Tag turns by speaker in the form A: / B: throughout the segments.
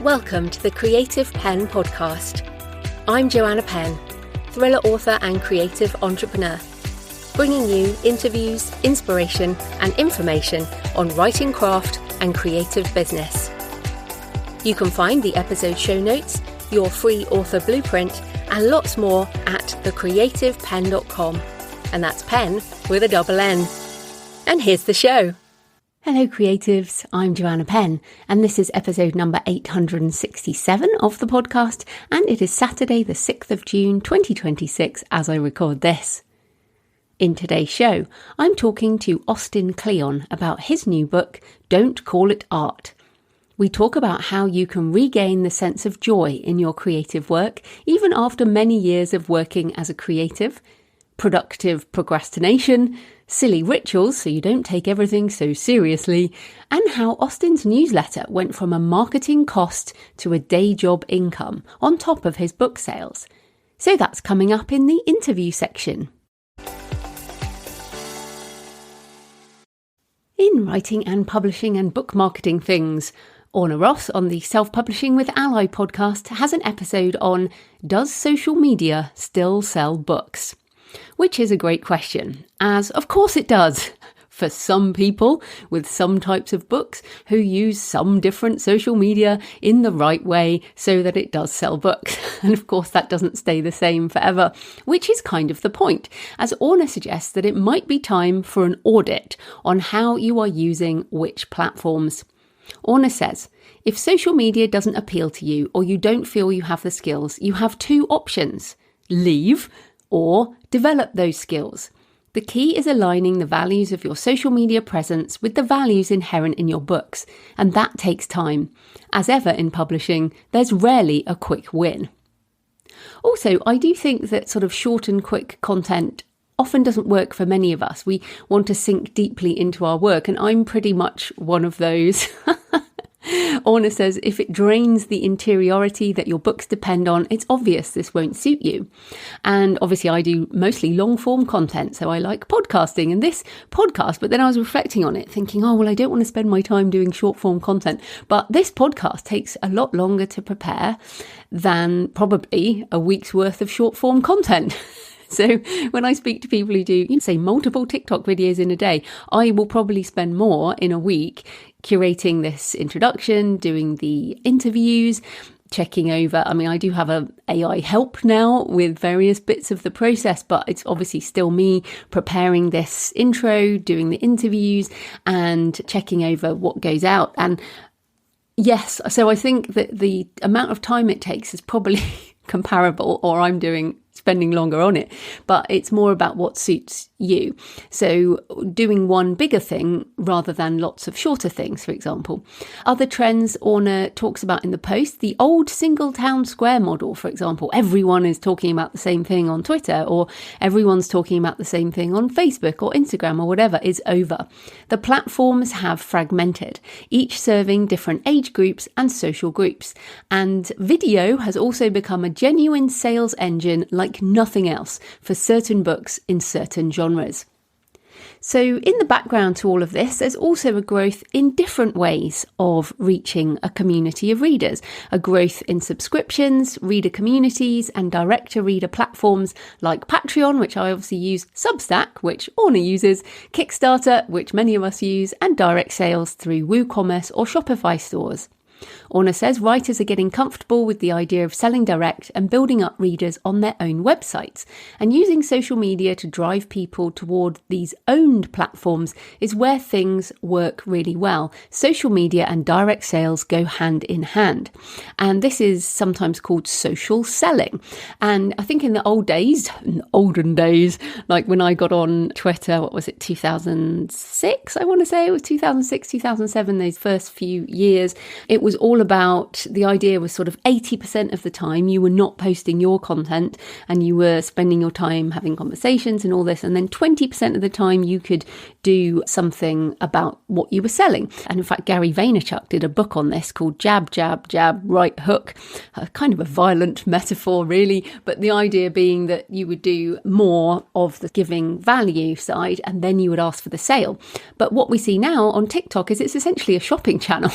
A: Welcome to the Creative Penn podcast. I'm Joanna Penn, thriller author and creative entrepreneur, bringing you interviews, inspiration and information on writing craft and creative business. You can find the episode show notes, your free author blueprint and lots more at thecreativepenn.com, and that's Penn with a double N. And here's the show. Hello creatives, I'm Joanna Penn and this is episode number 867 of the podcast, and it is Saturday the 6th of June 2026 as I record this. In today's show, I'm talking to Austin Kleon about his new book, Don't Call It Art. We talk about how you can regain the sense of joy in your creative work, even after many years of working as a creative, productive procrastination, silly rituals so you don't take everything so seriously, and how Austin's newsletter went from a marketing cost to a day job income on top of his book sales. So that's coming up in the interview section. In writing and publishing and book marketing things, Orna Ross on the Self-Publishing with ALLi podcast has an episode on Does Social Media Still Sell Books? Which is a great question, as of course it does, for some people with some types of books who use some different social media in the right way so that it does sell books. And of course that doesn't stay the same forever, which is kind of the point, as Orna suggests that it might be time for an audit on how you are using which platforms. Orna says, if social media doesn't appeal to you or you don't feel you have the skills, you have two options: leave or develop those skills. The key is aligning the values of your social media presence with the values inherent in your books, and that takes time. As ever in publishing, there's rarely a quick win. Also, I do think that sort of short and quick content often doesn't work for many of us. We want to sink deeply into our work, and I'm pretty much one of those. Orna says, if it drains the interiority that your books depend on, it's obvious this won't suit you. And obviously I do mostly long form content, so I like podcasting and this podcast, but then I was reflecting on it thinking, oh, well, I don't want to spend my time doing short form content, but this podcast takes a lot longer to prepare than probably a week's worth of short form content. So when I speak to people who do, say, multiple TikTok videos in a day, I will probably spend more in a week curating this introduction, doing the interviews, checking over. I mean, I do have a AI help now with various bits of the process, but it's obviously still me preparing this intro, doing the interviews and checking over what goes out. And yes, so I think that the amount of time it takes is probably comparable, or I'm spending longer on it, but it's more about what suits you. So doing one bigger thing rather than lots of shorter things, for example. Other trends Orna talks about in the post, the old single town square model, for example. Everyone is talking about the same thing on Twitter, or everyone's talking about the same thing on Facebook or Instagram or whatever, is over. The platforms have fragmented, each serving different age groups and social groups. And video has also become a genuine sales engine like nothing else for certain books in certain genres. So in the background to all of this, there's also a growth in different ways of reaching a community of readers, a growth in subscriptions, reader communities and direct-to-reader platforms like Patreon, which I obviously use, Substack, which Orna uses, Kickstarter, which many of us use, and direct sales through WooCommerce or Shopify stores. Orna says writers are getting comfortable with the idea of selling direct and building up readers on their own websites, and using social media to drive people toward these owned platforms is where things work really well. Social media and direct sales go hand in hand, and this is sometimes called social selling. And I think in the olden days, like when I got on Twitter, 2006, I want to say it was 2006, 2007, those first few years, it was all about, the idea was sort of 80% of the time you were not posting your content and you were spending your time having conversations and all this, and then 20% of the time you could do something about what you were selling. And in fact, Gary Vaynerchuk did a book on this called Jab, Jab, Jab, Right Hook, kind of a violent metaphor really, but the idea being that you would do more of the giving value side and then you would ask for the sale. But what we see now on TikTok is it's essentially a shopping channel.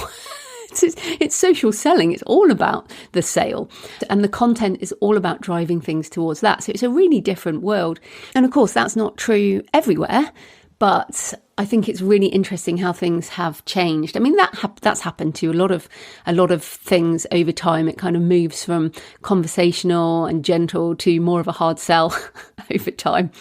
A: It's social selling. It's all about the sale, and the content is all about driving things towards that. So it's a really different world. And of course, that's not true everywhere, but I think it's really interesting how things have changed. I mean, that's happened to a lot of things over time. It kind of moves from conversational and gentle to more of a hard sell over time.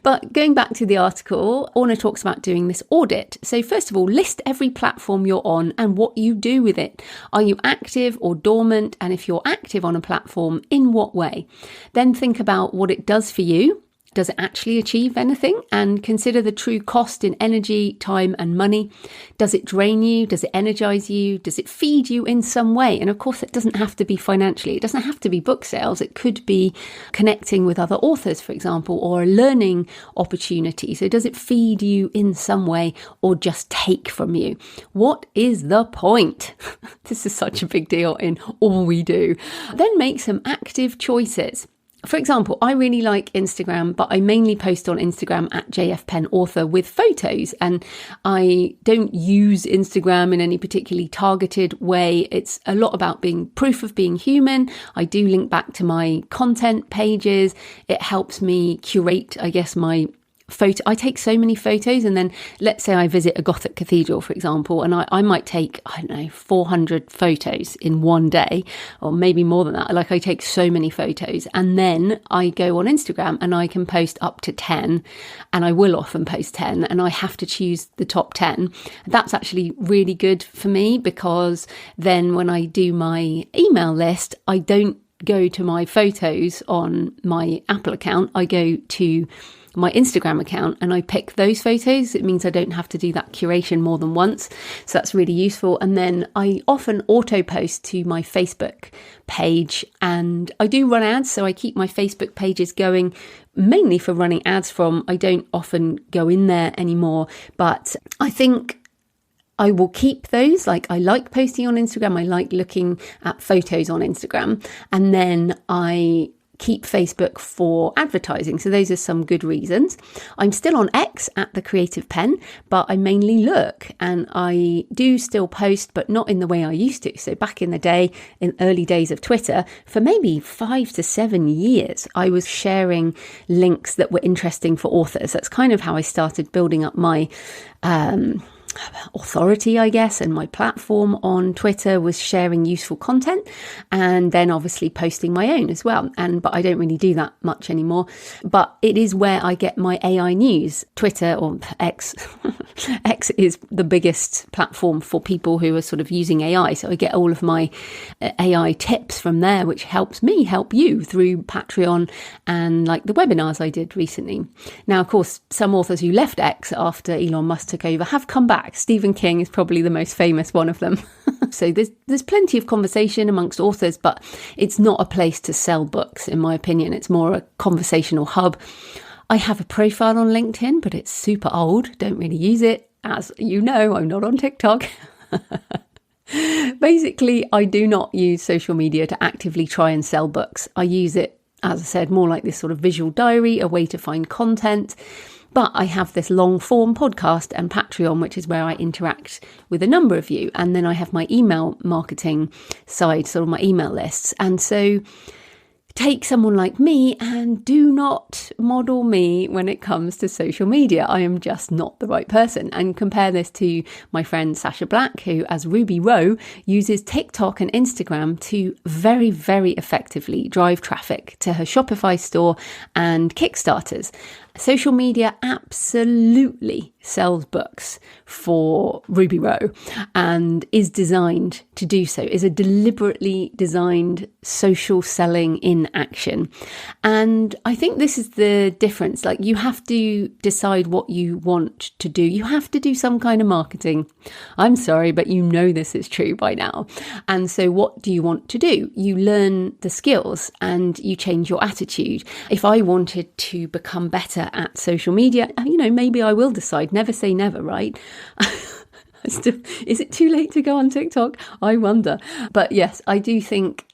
A: But going back to the article, Orna talks about doing this audit. So first of all, list every platform you're on and what you do with it. Are you active or dormant? And if you're active on a platform, in what way? Then think about what it does for you. Does it actually achieve anything? And consider the true cost in energy, time and money. Does it drain you? Does it energize you? Does it feed you in some way? And of course, it doesn't have to be financially. It doesn't have to be book sales. It could be connecting with other authors, for example, or a learning opportunity. So does it feed you in some way or just take from you? What is the point? This is such a big deal in all we do. Then make some active choices. For example, I really like Instagram, but I mainly post on Instagram at JF Penn Author with photos, and I don't use Instagram in any particularly targeted way. It's a lot about being proof of being human. I do link back to my content pages. It helps me curate, I guess, my photo. I take so many photos, and then let's say I visit a Gothic cathedral, for example, and I might take, 400 photos in one day, or maybe more than that. Like, I take so many photos, and then I go on Instagram and I can post up to 10, and I will often post 10, and I have to choose the top 10. That's actually really good for me, because then when I do my email list, I don't go to my photos on my Apple account. I go to my Instagram account and I pick those photos. It means I don't have to do that curation more than once. So that's really useful. And then I often auto post to my Facebook page, and I do run ads. So I keep my Facebook pages going mainly for running ads from. I don't often go in there anymore, but I think I will keep those. Like, I like posting on Instagram. I like looking at photos on Instagram. And then I keep Facebook for advertising. So those are some good reasons. I'm still on X at The Creative Penn, but I mainly look, and I do still post, but not in the way I used to. So back in the day, in early days of Twitter, for maybe 5 to 7 years, I was sharing links that were interesting for authors. That's kind of how I started building up my authority, I guess, and my platform on Twitter was sharing useful content, and then obviously posting my own as well. But I don't really do that much anymore. But it is where I get my AI news. Twitter, or X X is the biggest platform for people who are sort of using AI. So I get all of my AI tips from there, which helps me help you through Patreon and like the webinars I did recently. Now, of course, some authors who left X after Elon Musk took over have come back. Stephen King is probably the most famous one of them. So there's plenty of conversation amongst authors, but it's not a place to sell books, in my opinion. It's more a conversational hub. I have a profile on LinkedIn, but it's super old. Don't really use it. As you know, I'm not on TikTok. Basically, I do not use social media to actively try and sell books. I use it, as I said, more like this sort of visual diary, a way to find content. But I have this long form podcast and Patreon, which is where I interact with a number of you. And then I have my email marketing side, sort of my email lists. And so take someone like me and do not model me when it comes to social media. I am just not the right person. And compare this to my friend Sasha Black, who, as Ruby Rowe, uses TikTok and Instagram to very, very effectively drive traffic to her Shopify store and Kickstarters. Social media absolutely sells books for Ruby Rowe and is designed to do so, is a deliberately designed social selling in action. And I think this is the difference. Like, you have to decide what you want to do. You have to do some kind of marketing. I'm sorry, but you know this is true by now. And so what do you want to do? You learn the skills and you change your attitude. If I wanted to become better at social media, maybe I will decide. Never say never, right? Is it too late to go on TikTok? I wonder. But yes, I do think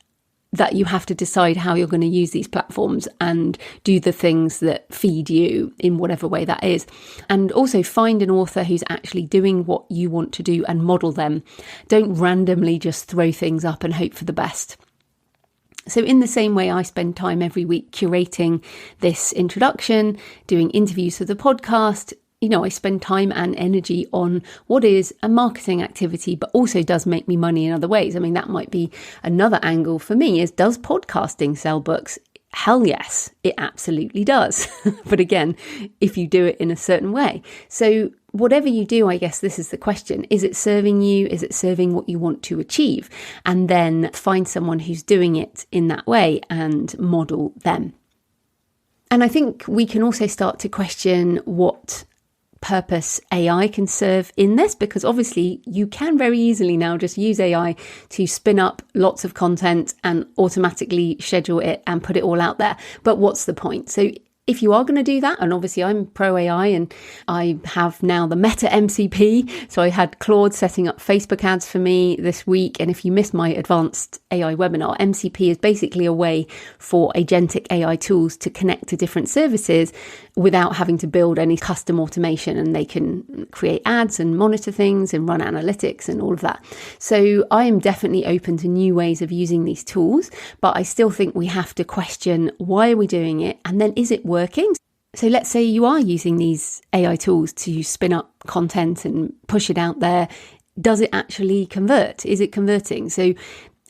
A: that you have to decide how you're going to use these platforms and do the things that feed you in whatever way that is. And also find an author who's actually doing what you want to do and model them. Don't randomly just throw things up and hope for the best. So in the same way, I spend time every week curating this introduction, doing interviews for the podcast. I spend time and energy on what is a marketing activity, but also does make me money in other ways. I mean, that might be another angle for me is, does podcasting sell books? Hell yes, it absolutely does. But again, if you do it in a certain way. So whatever you do, I guess this is the question. Is it serving you? Is it serving what you want to achieve? And then find someone who's doing it in that way and model them. And I think we can also start to question what purpose AI can serve in this, because obviously you can very easily now just use AI to spin up lots of content and automatically schedule it and put it all out there. But what's the point? So if you are going to do that, and obviously I'm pro AI and I have now the Meta MCP, so I had Claude setting up Facebook ads for me this week. And if you missed my advanced AI webinar, MCP is basically a way for agentic AI tools to connect to different services without having to build any custom automation, and they can create ads and monitor things and run analytics and all of that. So I am definitely open to new ways of using these tools, but I still think we have to question, why are we doing it? And then is it working? So let's say you are using these AI tools to spin up content and push it out there. Does it actually convert? Is it converting? So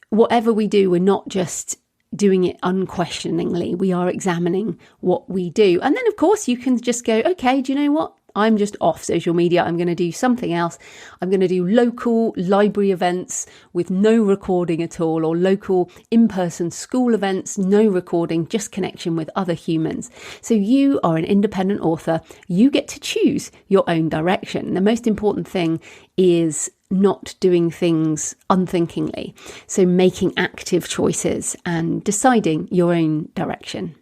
A: whatever we do, we're not just doing it unquestioningly. We are examining what we do. And then, of course, you can just go, okay, do you know what? I'm just off social media. I'm going to do something else. I'm going to do local library events with no recording at all, or local in-person school events, no recording, just connection with other humans. So you are an independent author. You get to choose your own direction. The most important thing is not doing things unthinkingly. So making active choices and deciding your own direction.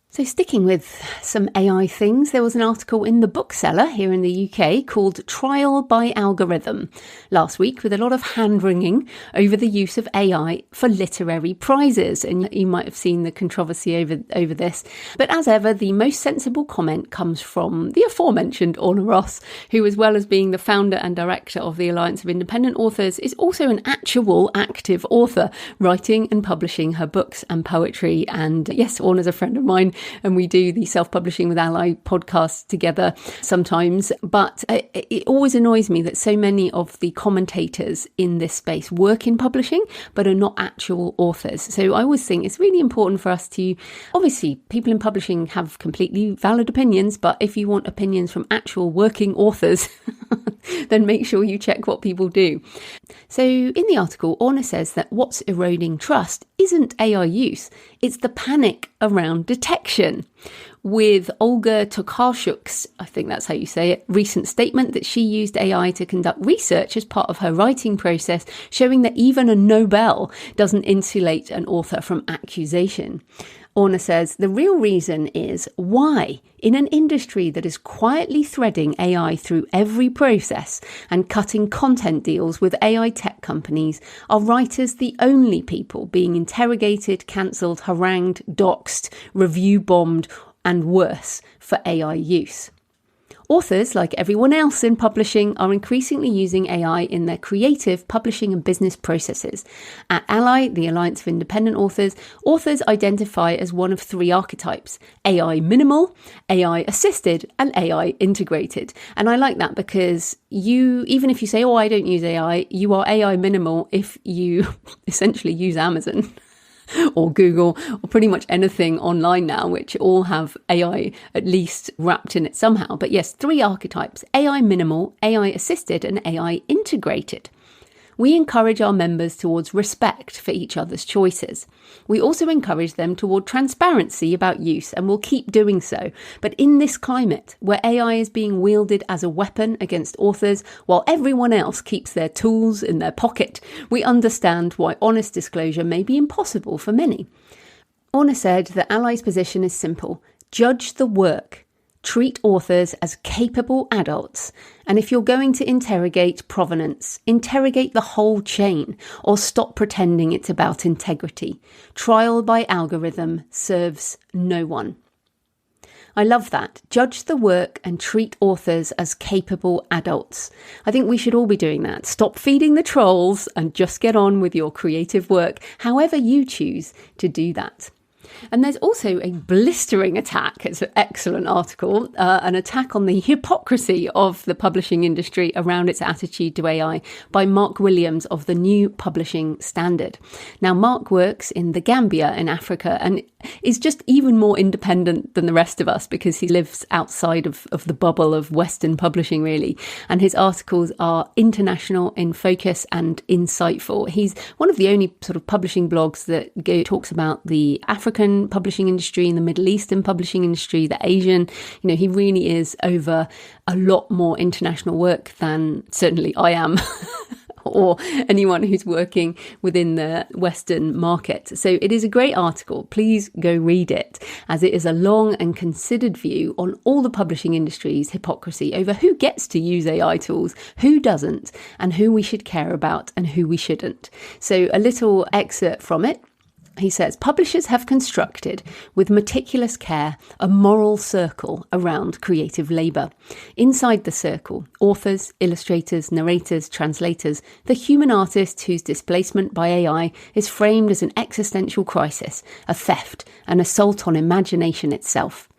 A: So sticking with some AI things, there was an article in The Bookseller here in the UK called Trial by Algorithm last week, with a lot of hand-wringing over the use of AI for literary prizes. And you might have seen the controversy over this. But as ever, the most sensible comment comes from the aforementioned Orna Ross, who, as well as being the founder and director of the Alliance of Independent Authors, is also an actual active author, writing and publishing her books and poetry. And yes, Orna's a friend of mine, and we do the Self-Publishing with ALLi podcast together sometimes. But it always annoys me that so many of the commentators in this space work in publishing, but are not actual authors. So I always think it's really important for us to, obviously, people in publishing have completely valid opinions, but if you want opinions from actual working authors, then make sure you check what people do. So in the article, Orna says that what's eroding trust isn't AI use, it's the panic around detection. With Olga Tokarczuk's, I think that's how you say it, recent statement that she used AI to conduct research as part of her writing process, showing that even a Nobel doesn't insulate an author from accusation. Orna says the real reason is why, in an industry that is quietly threading AI through every process and cutting content deals with AI tech companies, are writers the only people being interrogated, cancelled, harangued, doxed, review bombed, and worse for AI use. Authors, like everyone else in publishing, are increasingly using AI in their creative publishing and business processes. At ALLi, the Alliance of Independent Authors, authors identify as one of three archetypes: AI minimal, AI assisted, and AI integrated. And I like that because even if you say, I don't use AI, you are AI minimal if you essentially use Amazon or Google, or pretty much anything online now, which all have AI at least wrapped in it somehow. But yes, three archetypes: AI minimal, AI assisted, and AI integrated. We encourage our members towards respect for each other's choices. We also encourage them toward transparency about use, and will keep doing so. But in this climate, where AI is being wielded as a weapon against authors, while everyone else keeps their tools in their pocket, we understand why honest disclosure may be impossible for many. Orna said that ALLi's position is simple: judge the work. treat authors as capable adults. And if you're going to interrogate provenance, interrogate the whole chain, or stop pretending it's about integrity. Trial by algorithm serves no one. I love that. Judge the work and treat authors as capable adults. I think we should all be doing that. Stop feeding the trolls and just get on with your creative work, however you choose to do that. And there's also a blistering attack. It's an excellent article, an attack on the hypocrisy of the publishing industry around its attitude to AI by Mark Williams of the New Publishing Standard. Now, Mark works in the Gambia in Africa and is just even more independent than the rest of us because he lives outside of the bubble of Western publishing, really. And his articles are international in focus and insightful. He's one of the only sort of publishing blogs that talks about the African publishing industry and the Middle Eastern publishing industry, the Asian. You know, he really is over a lot more international work than certainly I am. Or anyone who's working within the Western market. So it is a great article. Please go read it, as it is a long and considered view on all the publishing industry's hypocrisy over who gets to use AI tools, who doesn't, and who we should care about and who we shouldn't. So a little excerpt from it. He says, publishers have constructed, with meticulous care, a moral circle around creative labour. Inside the circle, authors, illustrators, narrators, translators, the human artist whose displacement by AI is framed as an existential crisis, a theft, an assault on imagination itself.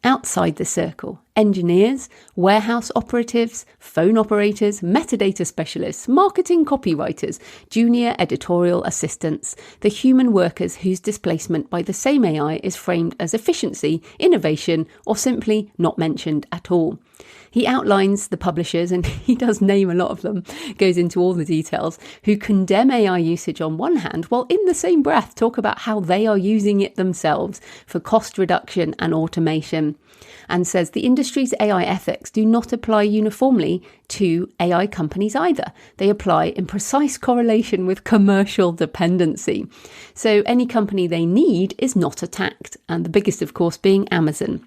A: Outside the circle, engineers, warehouse operatives, phone operators, metadata specialists, marketing copywriters, junior editorial assistants, the human workers whose displacement by the same AI is framed as efficiency, innovation, or simply not mentioned at all. He outlines the publishers, and he does name a lot of them, goes into all the details, who condemn AI usage on one hand, while in the same breath talk about how they are using it themselves for cost reduction and automation, and says the industry's AI ethics do not apply uniformly to AI companies either. They apply in precise correlation with commercial dependency. So any company they need is not attacked, and the biggest, of course, being Amazon,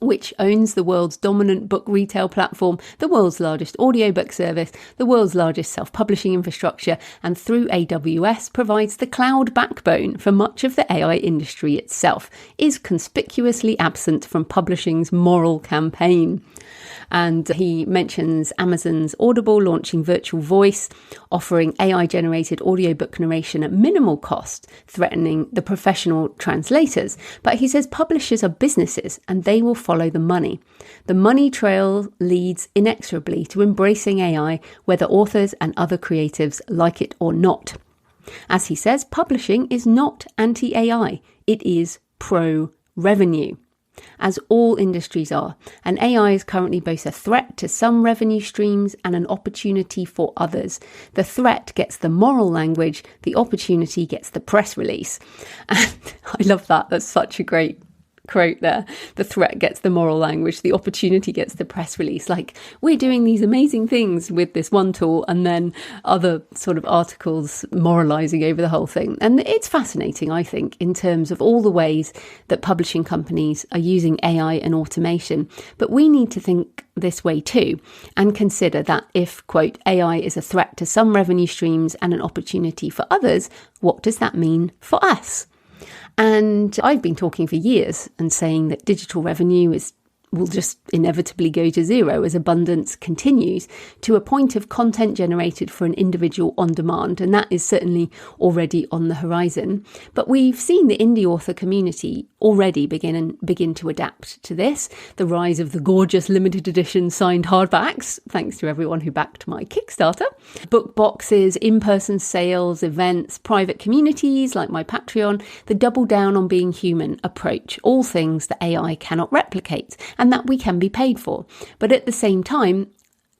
A: which owns the world's dominant book retail platform, the world's largest audiobook service, the world's largest self-publishing infrastructure, and through AWS provides the cloud backbone for much of the AI industry itself, is conspicuously absent from publishing's moral campaign. And he mentions Amazon's Audible launching virtual voice, offering AI-generated audiobook narration at minimal cost, threatening the professional translators. But he says publishers are businesses and they will follow the money. The money trail leads inexorably to embracing AI, whether authors and other creatives like it or not. As he says, publishing is not anti-AI, it is pro-revenue, as all industries are, and AI is currently both a threat to some revenue streams and an opportunity for others. The threat gets the moral language, the opportunity gets the press release. And I love that. That's such a great quote there. The threat gets the moral language, the opportunity gets the press release. Like, we're doing these amazing things with this one tool, and then other sort of articles moralizing over the whole thing. And it's fascinating, I think, in terms of all the ways that publishing companies are using AI and automation. But we need to think this way too, and consider that if, quote, AI is a threat to some revenue streams and an opportunity for others, what does that mean for us? And I've been talking for years and saying that digital revenue will just inevitably go to zero as abundance continues to a point of content generated for an individual on demand. And that is certainly already on the horizon. But we've seen the indie author community already begin to adapt to this. The rise of the gorgeous limited edition signed hardbacks, thanks to everyone who backed my Kickstarter, book boxes, in-person sales, events, private communities like my Patreon, the double down on being human approach, all things that AI cannot replicate and that we can be paid for. But at the same time,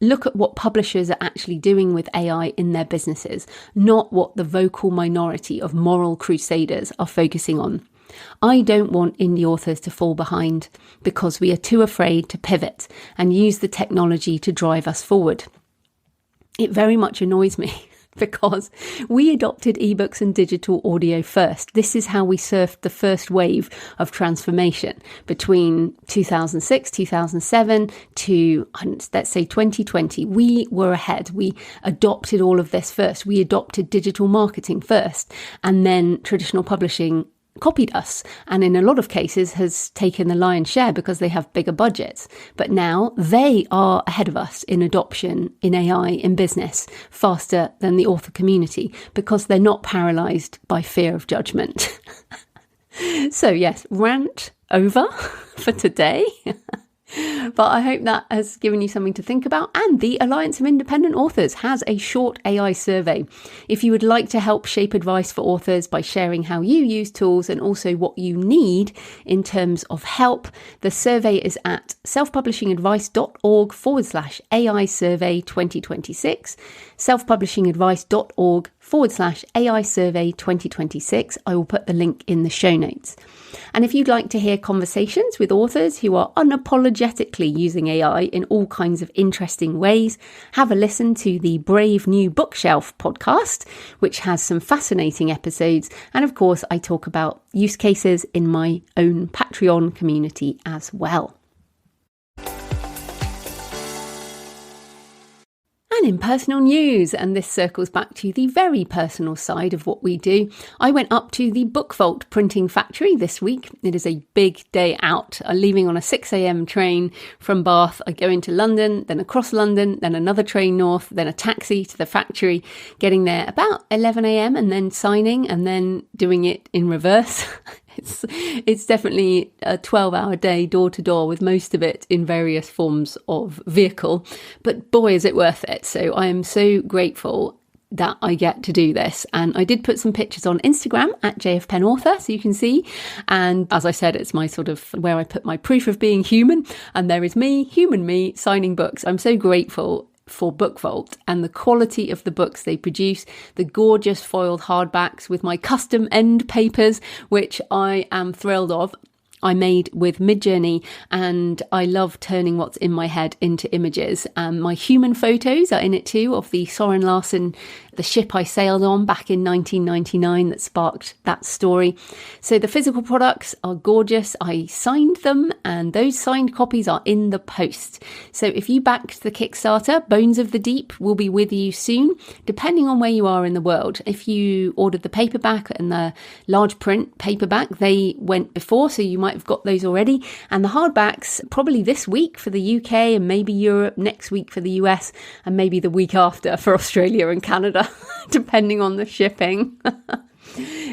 A: look at what publishers are actually doing with AI in their businesses, not what the vocal minority of moral crusaders are focusing on. I don't want indie authors to fall behind because we are too afraid to pivot and use the technology to drive us forward. It very much annoys me because we adopted ebooks and digital audio first. This is how we surfed the first wave of transformation between 2006, 2007 to, let's say, 2020. We were ahead. We adopted all of this first. We adopted digital marketing first, and then traditional publishing copied us, and in a lot of cases has taken the lion's share because they have bigger budgets. But now they are ahead of us in adoption, in AI, in business, faster than the author community, because they're not paralysed by fear of judgment. So yes, rant over for today. But I hope that has given you something to think about. And the Alliance of Independent Authors has a short AI survey. If you would like to help shape advice for authors by sharing how you use tools and also what you need in terms of help, the survey is at selfpublishingadvice.org/AI survey 2026, selfpublishingadvice.org/AI survey 2026. I will put the link in the show notes. And if you'd like to hear conversations with authors who are unapologetically using AI in all kinds of interesting ways, have a listen to the Brave New Bookshelf podcast, which has some fascinating episodes. And of course, I talk about use cases in my own Patreon community as well. And in personal news, and this circles back to the very personal side of what we do, I went up to the BookVault printing factory this week. It is a big day out. I'm leaving on a 6 a.m. train from Bath. I go into London, then across London, then another train north, then a taxi to the factory, getting there about 11 a.m. and then signing and then doing it in reverse. It's definitely a 12-hour day door to door, with most of it in various forms of vehicle. But boy, is it worth it. So I am so grateful that I get to do this. And I did put some pictures on Instagram at JFPennAuthor, so you can see. And as I said, it's my sort of where I put my proof of being human. And there is me, human me, signing books. I'm so grateful for BookVault and the quality of the books they produce, the gorgeous foiled hardbacks with my custom end papers, which I am thrilled of. I made with Midjourney, and I love turning what's in my head into images. My human photos are in it too, of the Soren Larsen, the ship I sailed on back in 1999 that sparked that story. So the physical products are gorgeous. I signed them, and those signed copies are in the post. So if you backed the Kickstarter, Bones of the Deep will be with you soon, depending on where you are in the world. If you ordered the paperback and the large print paperback, they went before, so you might have got those already. And the hardbacks probably this week for the UK, and maybe Europe, next week for the US, and maybe the week after for Australia and Canada, depending on the shipping.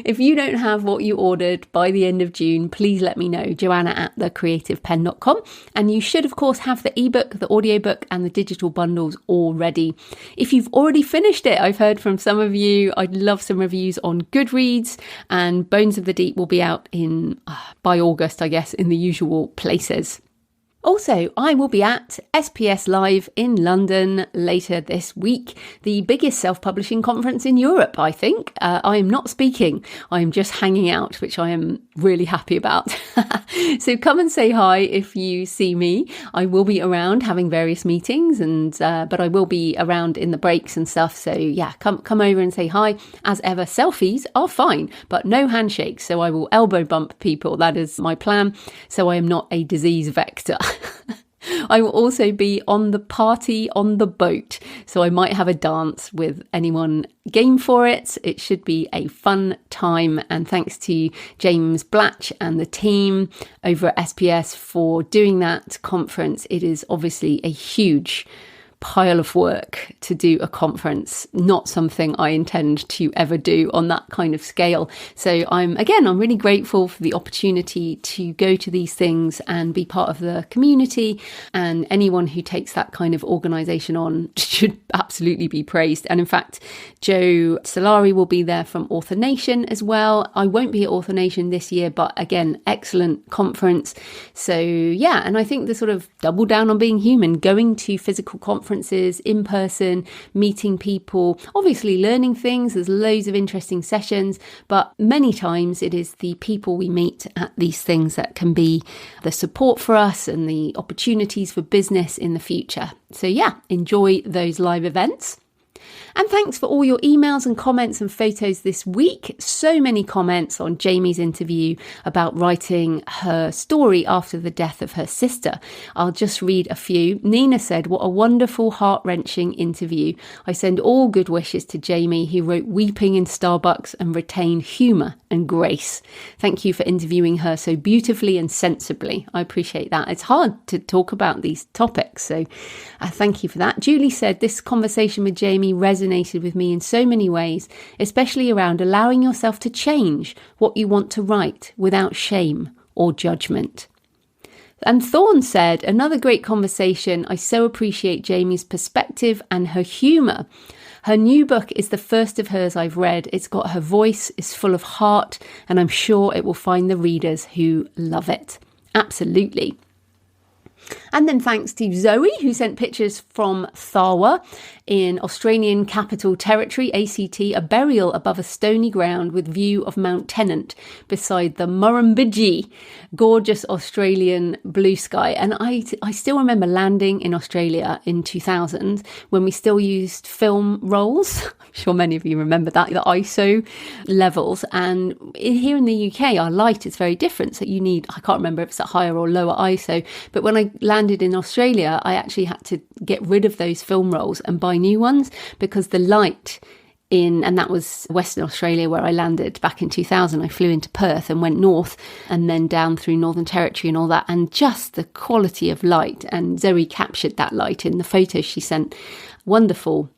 A: If you don't have what you ordered by the end of June, please let me know, joanna@thecreativepenn.com. And you should, of course, have the ebook, the audiobook, and the digital bundles already. If you've already finished it, I've heard from some of you, I'd love some reviews on Goodreads, and Bones of the Deep will be out by August, I guess, in the usual places. Also, I will be at SPS Live in London later this week, the biggest self-publishing conference in Europe, I think. I am not speaking, I am just hanging out, which I am really happy about. So come and say hi if you see me. I will be around having various meetings, but I will be around in the breaks and stuff. So yeah, come over and say hi. As ever, selfies are fine, but no handshakes. So I will elbow bump people. That is my plan. So I am not a disease vector. I will also be on the party on the boat, so I might have a dance with anyone game for it. It should be a fun time, and thanks to James Blatch and the team over at SPS for doing that conference. It is obviously a huge pile of work to do a conference, not something I intend to ever do on that kind of scale. So I'm really grateful for the opportunity to go to these things and be part of the community, and anyone who takes that kind of organisation on should absolutely be praised. And in fact, Joe Solari will be there from Author Nation as well. I won't be at Author Nation this year, but again, excellent conference. So yeah, and I think the sort of double down on being human, going to physical conferences in person, meeting people, obviously learning things. There's loads of interesting sessions, but many times it is the people we meet at these things that can be the support for us and the opportunities for business in the future. So yeah, enjoy those live events. And thanks for all your emails and comments and photos this week. So many comments on Jamie's interview about writing her story after the death of her sister. I'll just read a few. Nina said, "What a wonderful, heart-wrenching interview. I send all good wishes to Jamie, who wrote Weeping in Starbucks and retained humour and grace. Thank you for interviewing her so beautifully and sensibly." I appreciate that. It's hard to talk about these topics, so thank you for that. Julie said, "This conversation with Jamie resonated with me in so many ways, especially around allowing yourself to change what you want to write without shame or judgment." And Thorne said, "Another great conversation. I so appreciate Jamie's perspective and her humour. Her new book is the first of hers I've read. It's got her voice, is full of heart, and I'm sure it will find the readers who love it." Absolutely. And then thanks to Zoe, who sent pictures from Tharwa in Australian Capital Territory, ACT, a burial above a stony ground with view of Mount Tennant beside the Murrumbidgee, gorgeous Australian blue sky. And I still remember landing in Australia in 2000 when we still used film rolls. I'm sure many of you remember that, the ISO levels. And here in the UK, our light is very different. So you need, I can't remember if it's a higher or lower ISO, but when I landed in Australia, I actually had to get rid of those film rolls and buy new ones because the light and that was Western Australia where I landed back in 2000. I flew into Perth and went north and then down through Northern Territory and all that, and just the quality of light, and Zoe captured that light in the photos she sent. Wonderful.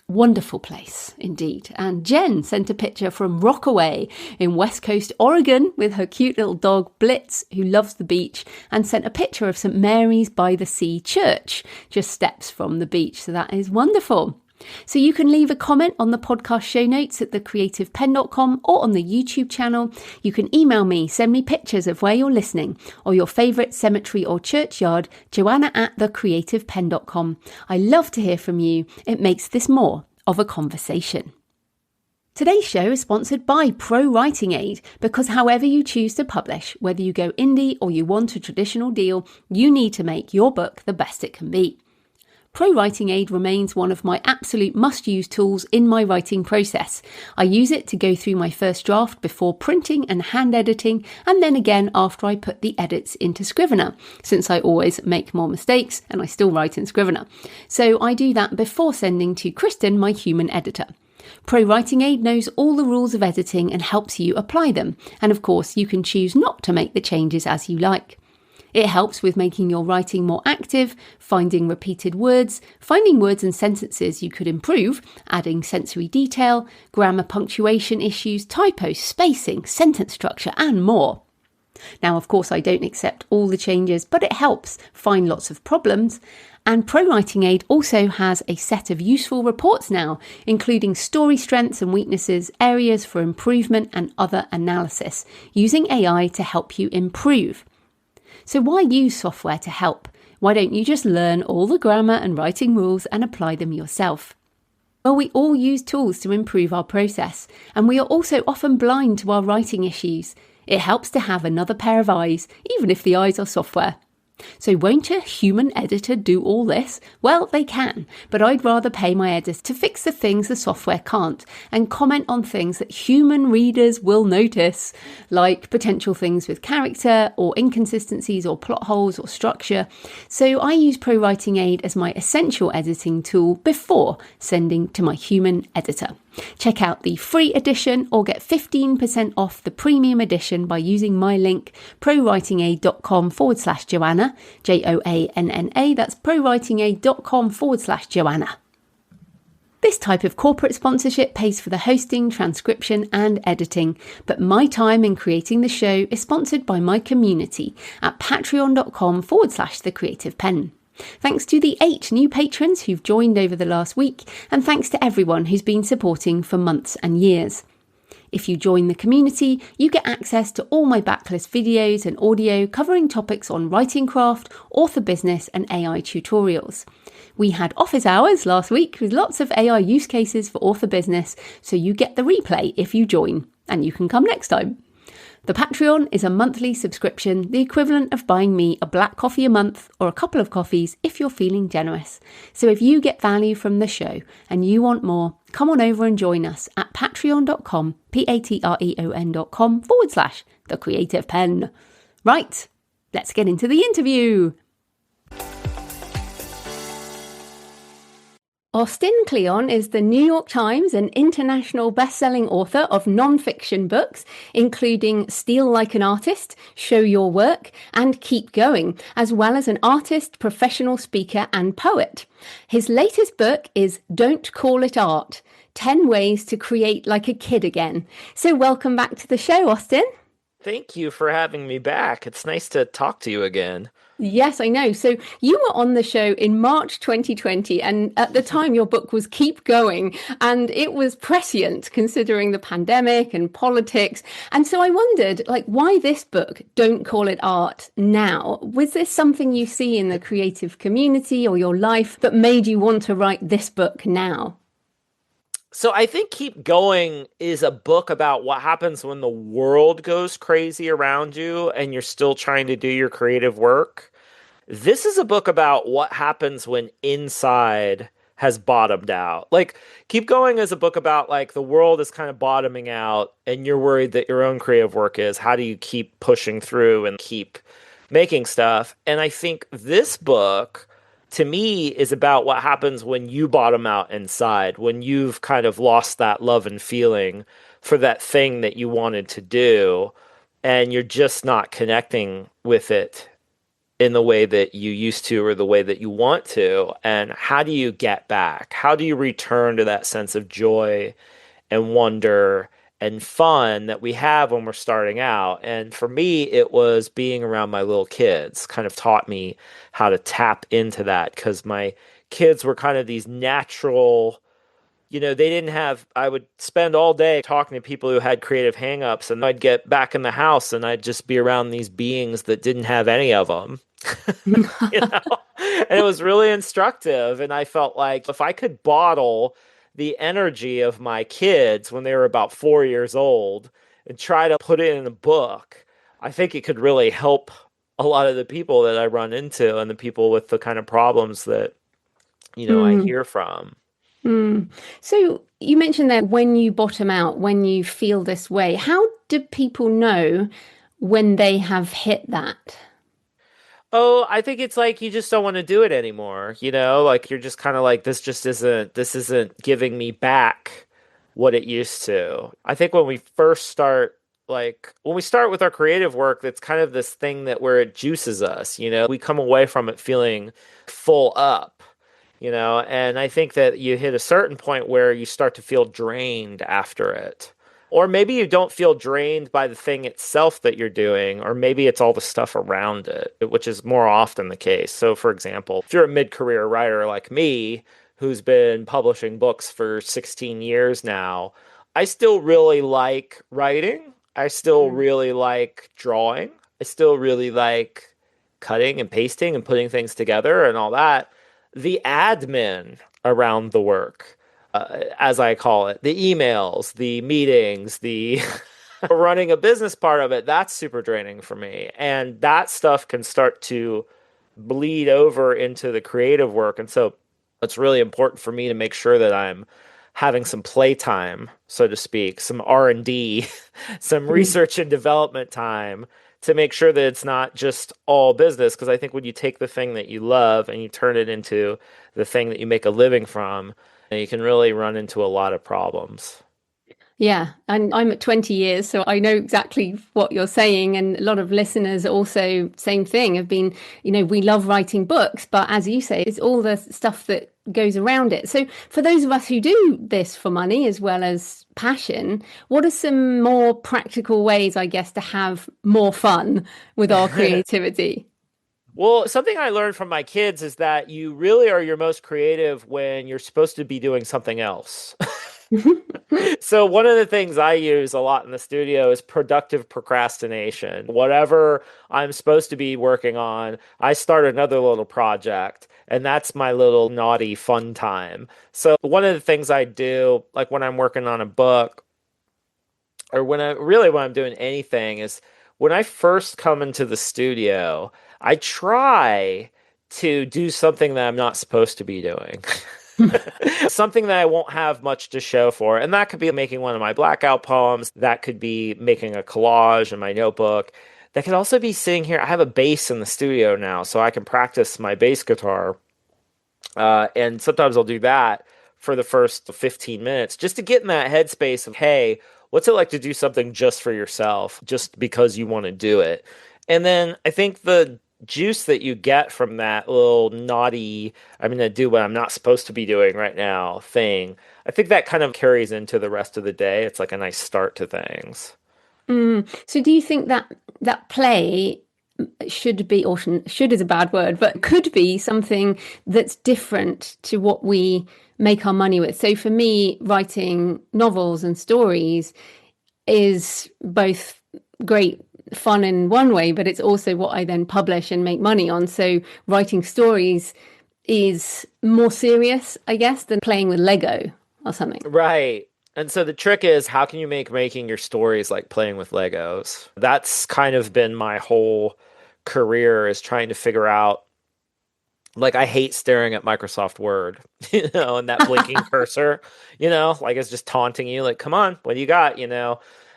A: Wonderful place indeed. And Jen sent a picture from Rockaway in West Coast, Oregon, with her cute little dog Blitz, who loves the beach, and sent a picture of St. Mary's by the Sea Church, just steps from the beach. So that is wonderful. So you can leave a comment on the podcast show notes at thecreativepenn.com or on the YouTube channel. You can email me, send me pictures of where you're listening or your favourite cemetery or churchyard, joanna@thecreativepenn.com. I love to hear from you. It makes this more of a conversation. Today's show is sponsored by Pro Writing Aid, because however you choose to publish, whether you go indie or you want a traditional deal, you need to make your book the best it can be. Pro Writing Aid remains one of my absolute must-use tools in my writing process. I use it to go through my first draft before printing and hand editing, and then again after I put the edits into Scrivener, since I always make more mistakes and I still write in Scrivener. So I do that before sending to Kristen, my human editor. Pro Writing Aid knows all the rules of editing and helps you apply them. And of course, you can choose not to make the changes as you like. It helps with making your writing more active, finding repeated words, finding words and sentences you could improve, adding sensory detail, grammar, punctuation issues, typos, spacing, sentence structure, and more. Now, of course, I don't accept all the changes, but it helps find lots of problems. And Pro Writing Aid also has a set of useful reports now, including story strengths and weaknesses, areas for improvement, and other analysis, using AI to help you improve. So why use software to help? Why don't you just learn all the grammar and writing rules and apply them yourself? Well, we all use tools to improve our process, and we are also often blind to our writing issues. It helps to have another pair of eyes, even if the eyes are software. So won't a human editor do all this? Well, they can, but I'd rather pay my editor to fix the things the software can't and comment on things that human readers will notice, like potential things with character or inconsistencies or plot holes or structure. So I use Pro Writing Aid as my essential editing tool before sending to my human editor. Check out the free edition or get 15% off the premium edition by using my link prowritingaid.com/Joanna, Joanna. That's prowritingaid.com/Joanna. This type of corporate sponsorship pays for the hosting, transcription and editing, but my time in creating the show is sponsored by my community at patreon.com/thecreativepenn. Thanks to the 8 new patrons who've joined over the last week, and thanks to everyone who's been supporting for months and years. If you join the community, you get access to all my backlist videos and audio covering topics on writing craft, author business and AI tutorials. We had office hours last week with lots of AI use cases for author business, so you get the replay if you join, and you can come next time. The Patreon is a monthly subscription, the equivalent of buying me a black coffee a month or a couple of coffees if you're feeling generous. So if you get value from the show and you want more, come on over and join us at patreon.com, patreon.com/The Creative Penn. Right, let's get into the interview. Austin Kleon is the New York Times and international best-selling author of non-fiction books, including Steal Like an Artist, Show Your Work, and Keep Going, as well as an artist, professional speaker, and poet. His latest book is Don't Call It Art, 10 Ways to Create Like a Kid Again. So welcome back to the show, Austin.
B: Thank you for having me back. It's nice to talk to you again.
A: Yes, I know. So you were on the show in March 2020, and at the time your book was Keep Going, and it was prescient considering the pandemic and politics. And so I wondered, why this book, Don't Call It Art, now? Was this something you see in the creative community or your life that made you want to write this book now?
B: So I think Keep Going is a book about what happens when the world goes crazy around you and you're still trying to do your creative work. This is a book about what happens when inside has bottomed out. Keep Going is a book about the world is kind of bottoming out and you're worried that your own creative work is. How do you keep pushing through and keep making stuff? And I think this book to me is about what happens when you bottom out inside, when you've kind of lost that love and feeling for that thing that you wanted to do, and you're just not connecting with it in the way that you used to or the way that you want to. And how do you get back? How do you return to that sense of joy and wonder and fun that we have when we're starting out? And for me, it was being around my little kids kind of taught me how to tap into that, because my kids were kind of these natural, they didn't have, I would spend all day talking to people who had creative hangups, and I'd get back in the house and I'd just be around these beings that didn't have any of them. you know and it was really instructive, and I felt like if I could bottle the energy of my kids when they were about 4 years old and try to put it in a book, I think it could really help a lot of the people that I run into and the people with the kind of problems that I
A: Mm,
B: hear from.
A: mm. So you mentioned that when you bottom out, when you feel this way, how do people know when they have hit that?
B: Oh, I think it's like you just don't want to do it anymore, you're just kind of like, this isn't giving me back what it used to. I think when we first start, when we start with our creative work, that's kind of this thing that where it juices us, we come away from it feeling full up, and I think that you hit a certain point where you start to feel drained after it. Or maybe you don't feel drained by the thing itself that you're doing, or maybe it's all the stuff around it, which is more often the case. So, for example, if you're a mid-career writer like me, who's been publishing books for 16 years now, I still really like writing. I still really like drawing. I still really like cutting and pasting and putting things together and all that. The admin around the work, as I call it, the emails, the meetings, the running a business part of it, that's super draining for me. And that stuff can start to bleed over into the creative work. And so it's really important for me to make sure that I'm having some playtime, so to speak, some R&D, some research and development time, to make sure that it's not just all business. Because I think when you take the thing that you love and you turn it into the thing that you make a living from, you can really run into a lot of problems.
A: Yeah, and I'm at 20 years, so I know exactly what you're saying. And a lot of listeners also, same thing, have been, we love writing books, but as you say, it's all the stuff that goes around it. So for those of us who do this for money as well as passion, what are some more practical ways, I guess, to have more fun with our creativity?
B: Well, something I learned from my kids is that you really are your most creative when you're supposed to be doing something else. So one of the things I use a lot in the studio is productive procrastination. Whatever I'm supposed to be working on, I start another little project, and that's my little naughty fun time. So one of the things I do, like when I'm working on a book, or when I'm doing anything is when I first come into the studio, I try to do something that I'm not supposed to be doing. Something that I won't have much to show for. And that could be making one of my blackout poems. That could be making a collage in my notebook. That could also be sitting here. I have a bass in the studio now, so I can practice my bass guitar. And sometimes I'll do that for the first 15 minutes just to get in that headspace of, hey, what's it like to do something just for yourself, just because you want to do it? And then I think the juice that you get from that little naughty, I'm going to do what I'm not supposed to be doing right now thing, I think that kind of carries into the rest of the day. It's like a nice start to things.
A: So do you think that play should be, or should is a bad word, but could be something that's different to what we make our money with? So for me, writing novels and stories is both great fun in one way, but it's also what I then publish and make money on. So writing stories is more serious, I guess, than playing with Lego or something.
B: Right. And so the trick is, how can you make making your stories like playing with Legos? That's kind of been my whole career, is trying to figure out, like, I hate staring at Microsoft Word, and that blinking cursor, like it's just taunting you, like, come on, what do you got?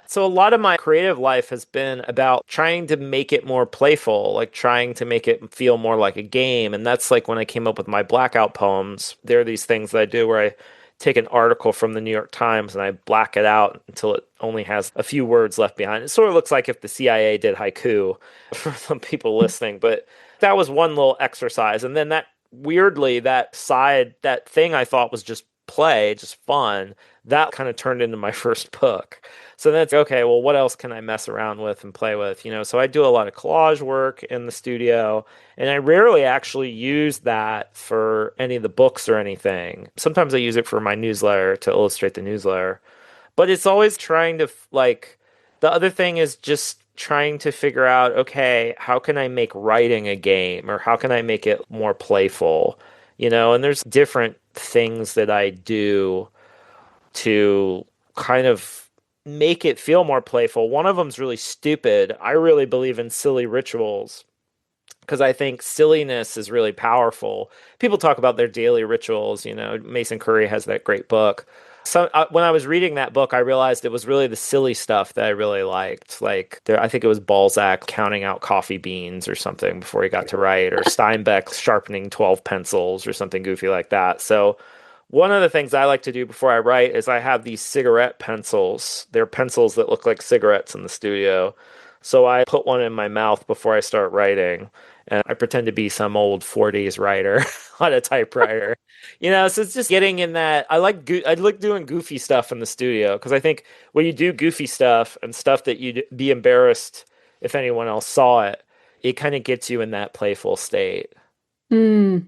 B: So a lot of my creative life has been about trying to make it more playful, like trying to make it feel more like a game. And that's like when I came up with my blackout poems. There are these things that I do where I take an article from the New York Times and I black it out until it only has a few words left behind. It sort of looks like if the CIA did haiku for some people listening, but that was one little exercise. And then that weirdly, that thing I thought was just play, just fun, that kind of turned into my first book. So that's okay, well, what else can I mess around with and play with? So I do a lot of collage work in the studio, and I rarely actually use that for any of the books or anything. Sometimes I use it for my newsletter to illustrate the newsletter. But it's always trying to, like, the other thing is just trying to figure out, okay, how can I make writing a game, or how can I make it more playful? And there's different things that I do to kind of make it feel more playful. One of them's really stupid. I really believe in silly rituals because I think silliness is really powerful. People talk about their daily rituals. Mason Curry has that great book. So when I was reading that book, I realized it was really the silly stuff that I really liked. Like I think it was Balzac counting out coffee beans or something before he got to write, or Steinbeck sharpening 12 pencils or something goofy like that. So one of the things I like to do before I write is I have these cigarette pencils. They're pencils that look like cigarettes in the studio. So I put one in my mouth before I start writing, and I pretend to be some old 40s writer on a typewriter. So it's just getting in that. I like doing goofy stuff in the studio because I think when you do goofy stuff and stuff that you'd be embarrassed if anyone else saw it, it kind of gets you in that playful state.
A: Mm.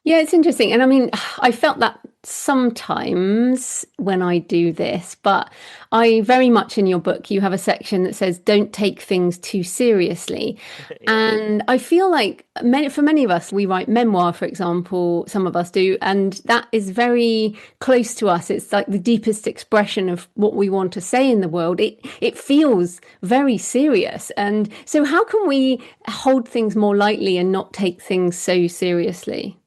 A: Yeah, it's interesting. And I mean, I felt that sometimes when I do this, but I very much in your book, you have a section that says, don't take things too seriously.
B: Yeah.
A: And I feel like for many of us, we write memoir, for example, some of us do, and that is very close to us. It's like the deepest expression of what we want to say in the world. It feels very serious. And so how can we hold things more lightly and not take things so seriously?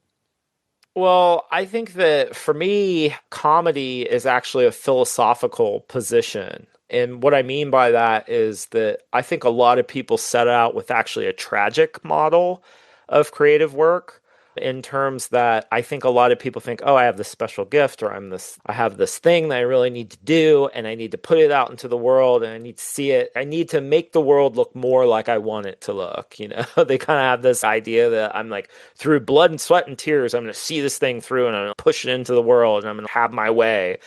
B: Well, I think that for me, comedy is actually a philosophical position. And what I mean by that is that I think a lot of people set out with actually a tragic model of creative work, in terms that I think a lot of people think, oh, I have this special gift, or I have this thing that I really need to do, and I need to put it out into the world, and I need to see it. I need to make the world look more like I want it to look. They kind of have this idea that I'm like, through blood and sweat and tears, I'm going to see this thing through, and I'm going to push it into the world, and I'm going to have my way.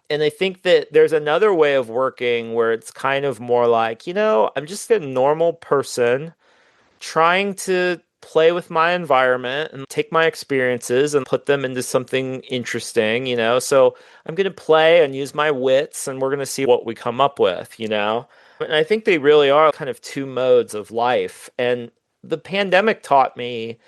B: And I think that there's another way of working where it's kind of more like, I'm just a normal person trying to play with my environment and take my experiences and put them into something interesting. So I'm going to play and use my wits, and we're going to see what we come up with. And I think they really are kind of two modes of life. And the pandemic taught me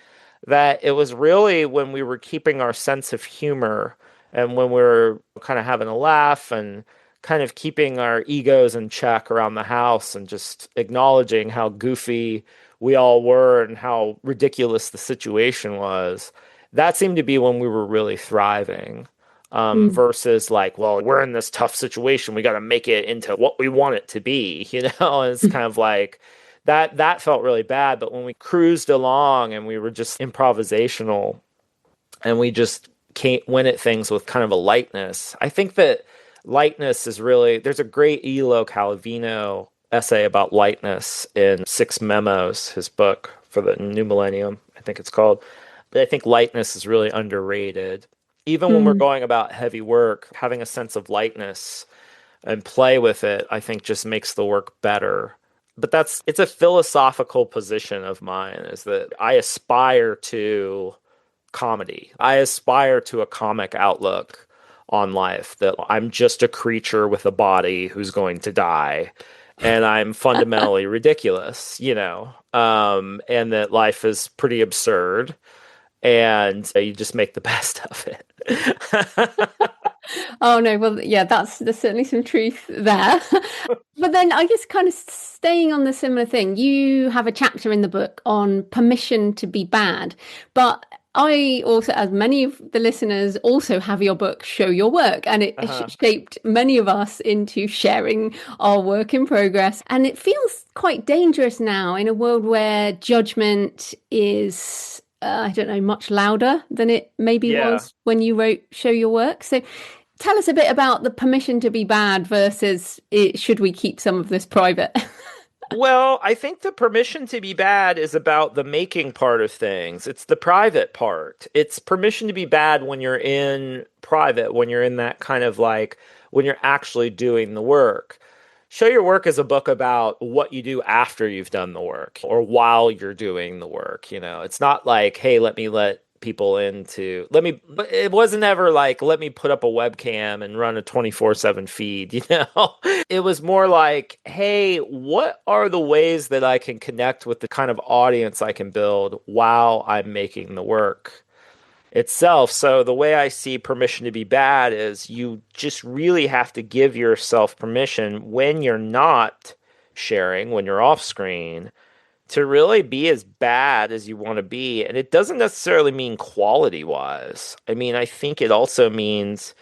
B: that it was really when we were keeping our sense of humor, and when we were kind of having a laugh and kind of keeping our egos in check around the house and just acknowledging how goofy we all were and how ridiculous the situation was. That seemed to be when we were really thriving.
A: Mm.
B: Versus like, well, we're in this tough situation. We got to make it into what we want it to be, you know? And it's kind of like that felt really bad. But when we cruised along and we were just improvisational and we just went at things with kind of a lightness, I think that lightness is really, there's a great Elo Calavino essay about lightness in Six Memos, his book for the new millennium, I think it's called. But I think lightness is really underrated. Even when we're
A: Mm.
B: going about heavy work, having a sense of lightness and play with it, I think just makes the work better. But it's a philosophical position of mine, is that I aspire to comedy. I aspire to a comic outlook on life, that I'm just a creature with a body who's going to die and I'm fundamentally ridiculous, and that life is pretty absurd and you just make the best of it.
A: Oh no, well, yeah, there's certainly some truth there. But then I guess kind of staying on the similar thing, you have a chapter in the book on permission to be bad. But I also, as many of the listeners, also have your book, Show Your Work, and it
B: Uh-huh.
A: shaped many of us into sharing our work in progress. And it feels quite dangerous now in a world where judgment is, I don't know, much louder than it maybe
B: Yeah.
A: was when you wrote Show Your Work. So tell us a bit about the permission to be bad versus should we keep some of this private?
B: Well, I think the permission to be bad is about the making part of things. It's the private part. It's permission to be bad when you're in private, when you're in that kind of like, when you're actually doing the work. Show Your Work is a book about what you do after you've done the work or while you're doing the work. It's not like, hey, let people into, but it wasn't ever like, let me put up a webcam and run a 24/7 feed. It was more like, hey, what are the ways that I can connect with the kind of audience I can build while I'm making the work itself? So the way I see permission to be bad is you just really have to give yourself permission when you're not sharing, when you're off screen, to really be as bad as you want to be. And it doesn't necessarily mean quality wise. I mean, I think it also means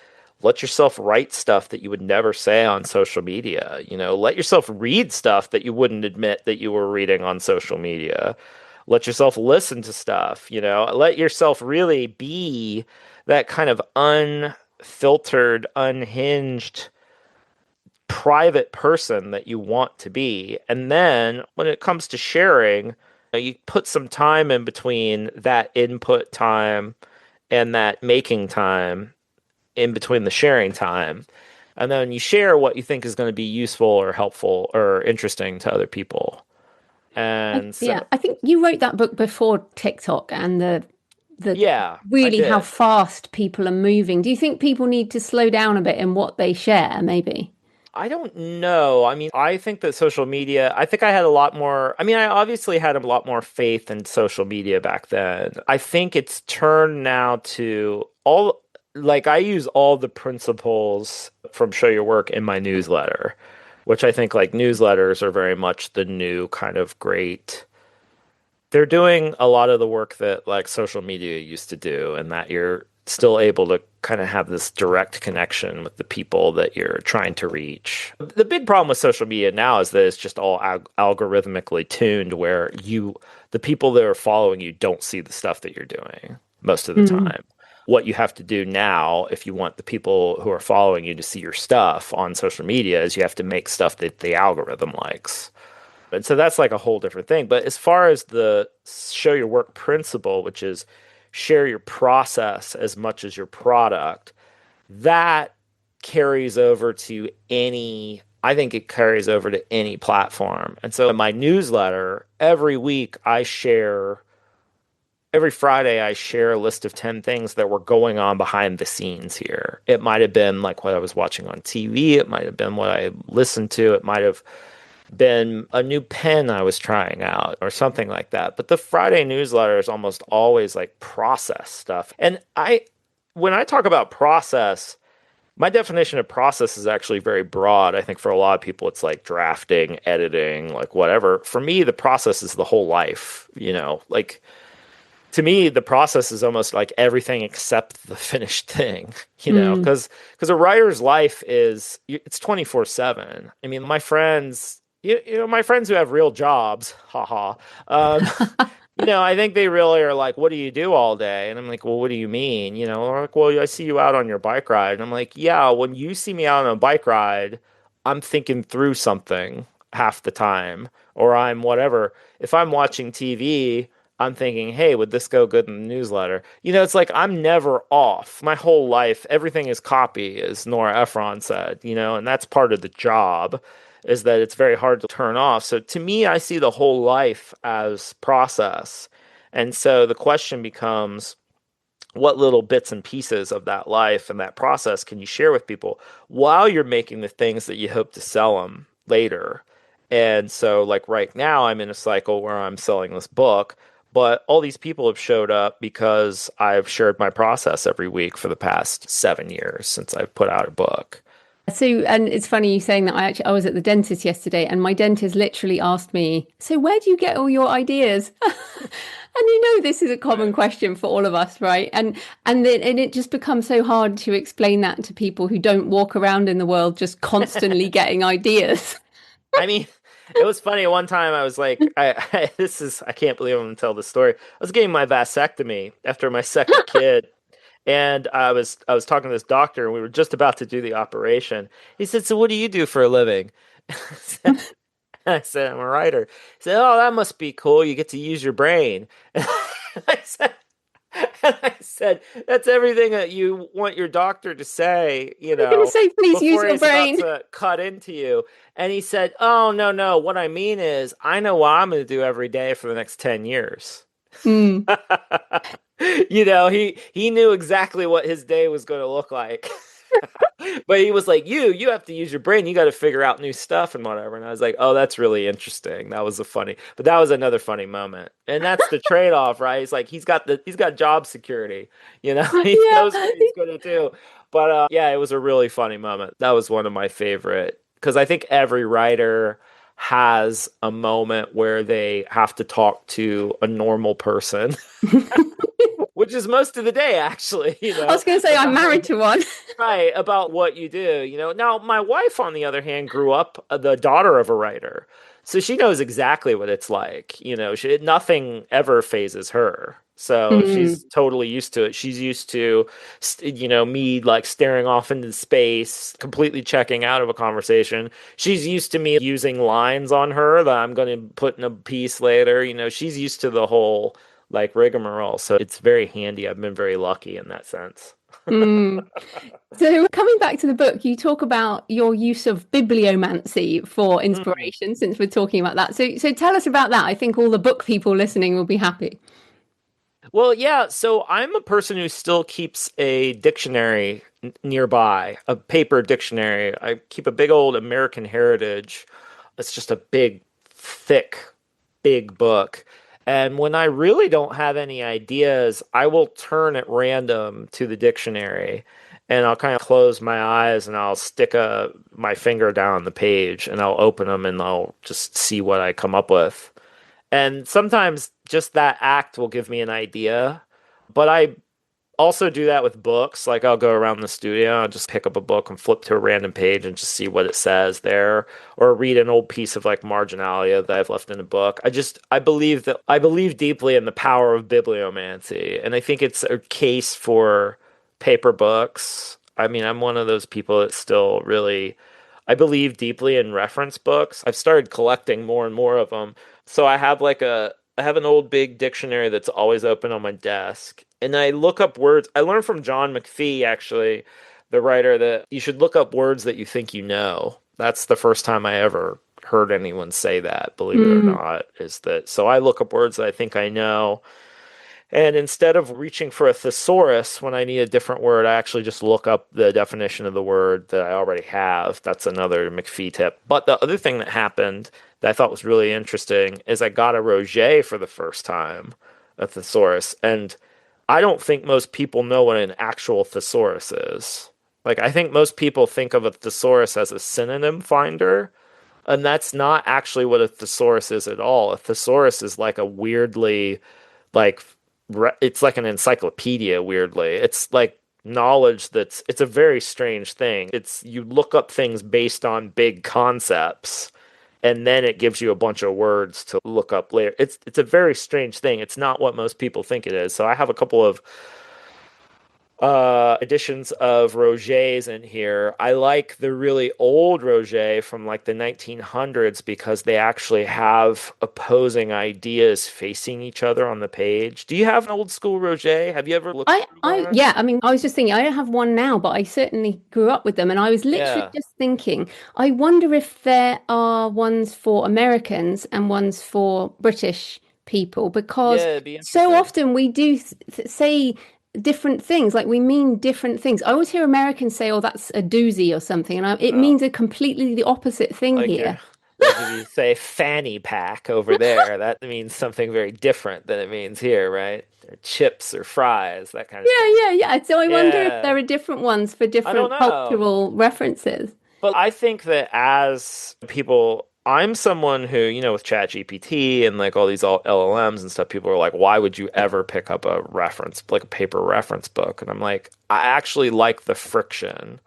B: let yourself write stuff that you would never say on social media. Let yourself read stuff that you wouldn't admit that you were reading on social media. Let yourself listen to stuff, let yourself really be that kind of unfiltered, unhinged, private person that you want to be. And then when it comes to sharing, you put some time in between that input time and that making time, in between the sharing time. And then you share what you think is going to be useful or helpful or interesting to other people. And
A: Yeah,
B: so,
A: I think you wrote that book before TikTok and the
B: yeah, I
A: really how
B: did.
A: fast people are moving. Do you think people need to slow down a bit in what they share, maybe?
B: I don't know. I mean, I think that social media, I think I had a lot more, I mean, I obviously had a lot more faith in social media back then. I think it's turned now to all, like, I use all the principles from Show Your Work in my newsletter, which I think like newsletters are very much the new kind of great. They're doing a lot of the work that like social media used to do, and that you're still able to kind of have this direct connection with the people that you're trying to reach. The big problem with social media now is that it's just all algorithmically tuned, where the people that are following you don't see the stuff that you're doing most of the
A: Mm.
B: time. What you have to do now, if you want the people who are following you to see your stuff on social media, is you have to make stuff that the algorithm likes. And so that's like a whole different thing. But as far as the show your work principle, which is share your process as much as your product, that carries over to I think it carries over to any platform. And so in my newsletter, every Friday, I share a list of 10 things that were going on behind the scenes here. It might have been like what I was watching on TV. It might have been what I listened to. It might have been a new pen I was trying out or something like that. But the Friday newsletter is almost always like process stuff. And when I talk about process, My definition of process is actually very broad. I think for a lot of people, it's like drafting, editing, like whatever. For me, the process is the whole life, like to me, the process is almost like everything except the finished thing,
A: Mm.
B: because a writer's life is it's 24/7. I mean, my friends, my friends who have real jobs, haha, um, I think they really are like, what do you do all day? And I'm like, well, what do you mean? They're like, well, I see you out on your bike ride. And I'm like, yeah, when you see me out on a bike ride, I'm thinking through something half the time, or I'm whatever. If I'm watching TV, I'm thinking, hey, would this go good in the newsletter? It's like I'm never off. My whole life, everything is copy, as Nora Ephron said, and that's part of the job is that it's very hard to turn off. So to me, I see the whole life as process. And so the question becomes, what little bits and pieces of that life and that process can you share with people while you're making the things that you hope to sell them later? And so, like right now, I'm in a cycle where I'm selling this book, but all these people have showed up because I've shared my process every week for the past 7 years since I've put out a book.
A: So, and it's funny you saying that. I was at the dentist yesterday, and my dentist literally asked me, "So, where do you get all your ideas?" And this is a common question for all of us, right? And it just becomes so hard to explain that to people who don't walk around in the world just constantly getting ideas.
B: I mean, it was funny. One time I was like, I can't believe I'm gonna tell this story. I was getting my vasectomy after my second kid. And I was talking to this doctor, and we were just about to do the operation. He said, "So what do you do for a living?" I said, "I'm a writer." He said, "Oh, that must be cool. You get to use your brain." And I said, I said, "That's everything that you want your doctor to say,
A: I'm going to say, please use
B: before
A: your
B: he's about
A: brain.
B: to cut into you." And he said, "Oh, no, no. What I mean is, I know what I'm going to do every day for the next 10 years."
A: Mm.
B: He knew exactly what his day was going to look like. But he was like, you have to use your brain. You got to figure out new stuff and whatever. And I was like, oh, that's really interesting. But that was another funny moment. And that's the trade-off, right? He's like, he's got job security. He
A: Yeah.
B: knows what he's going to do. But yeah, it was a really funny moment. That was one of my favorite because I think every writer has a moment where they have to talk to a normal person, which is most of the day, actually,
A: I was going to say, I'm married
B: about
A: to one.
B: right, about what you do. Now my wife, on the other hand, grew up the daughter of a writer, so she knows exactly what it's like. Nothing ever phases her. So
A: Mm.
B: she's totally used to it. She's used to, me like staring off into space, completely checking out of a conversation. She's used to me using lines on her that I'm going to put in a piece later. She's used to the whole like rigmarole. So it's very handy. I've been very lucky in that sense.
A: Mm. So, coming back to the book, you talk about your use of bibliomancy for
B: Mm.
A: inspiration, since we're talking about that. So tell us about that. I think all the book people listening will be happy.
B: Well, yeah, so I'm a person who still keeps a dictionary nearby, a paper dictionary. I keep a big old American Heritage. It's just a big, thick, big book. And when I really don't have any ideas, I will turn at random to the dictionary and I'll kind of close my eyes and I'll stick my finger down on the page and I'll open them and I'll just see what I come up with. And sometimes just that act will give me an idea. But I also do that with books. Like I'll go around the studio, I'll just pick up a book and flip to a random page and just see what it says there, or read an old piece of like marginalia that I've left in a book. I believe deeply in the power of bibliomancy, and I think it's a case for paper books. I mean, I'm one of those people that still really I believe deeply in reference books. I've started collecting more and more of them. So I have an old big dictionary that's always open on my desk. And I look up words. I learned from John McPhee, actually, the writer, that you should look up words that you think you know. That's the first time I ever heard anyone say that, believe it or
A: Mm.
B: not, is that so I look up words that I think I know. And instead of reaching for a thesaurus when I need a different word, I actually just look up the definition of the word that I already have. That's another McPhee tip. But the other thing that happened that I thought was really interesting is I got a Roget for the first time, a thesaurus. And I don't think most people know what an actual thesaurus is. Like, I think most people think of a thesaurus as a synonym finder, and that's not actually what a thesaurus is at all. A thesaurus is like a weirdly, like, it's like an encyclopedia, weirdly. It's like knowledge it's a very strange thing. It's you look up things based on big concepts, and then it gives you a bunch of words to look up later. It's a very strange thing. It's not what most people think it is. So I have a couple of editions of Roget's in here. I like the really old Roget from like the 1900s because they actually have opposing ideas facing each other on the page. Do you have an old school Roget? Have you ever looked through one?
A: Yeah, I mean, I was just thinking, I don't have one now, but I certainly grew up with them. And I was literally
B: Yeah.
A: just thinking, I wonder if there are ones for Americans and ones for British people, because
B: Yeah, it'd be
A: so
B: interesting.
A: often we do say different things, like we mean different things. I always hear Americans say, oh, that's a doozy or something, and it
B: Oh,
A: means a completely the opposite thing
B: like you're
A: here.
B: like if you say fanny pack over there, that means something very different than it means here, right? Or chips or fries, that kind of
A: Yeah,
B: stuff.
A: yeah, yeah. So I wonder if
B: Yeah.
A: there are different ones for
B: I don't
A: different
B: know.
A: cultural references.
B: But I think that as people, I'm someone who, with ChatGPT and like all these LLMs and stuff, people are like, why would you ever pick up a reference, like a paper reference book? And I'm like, I actually like the friction.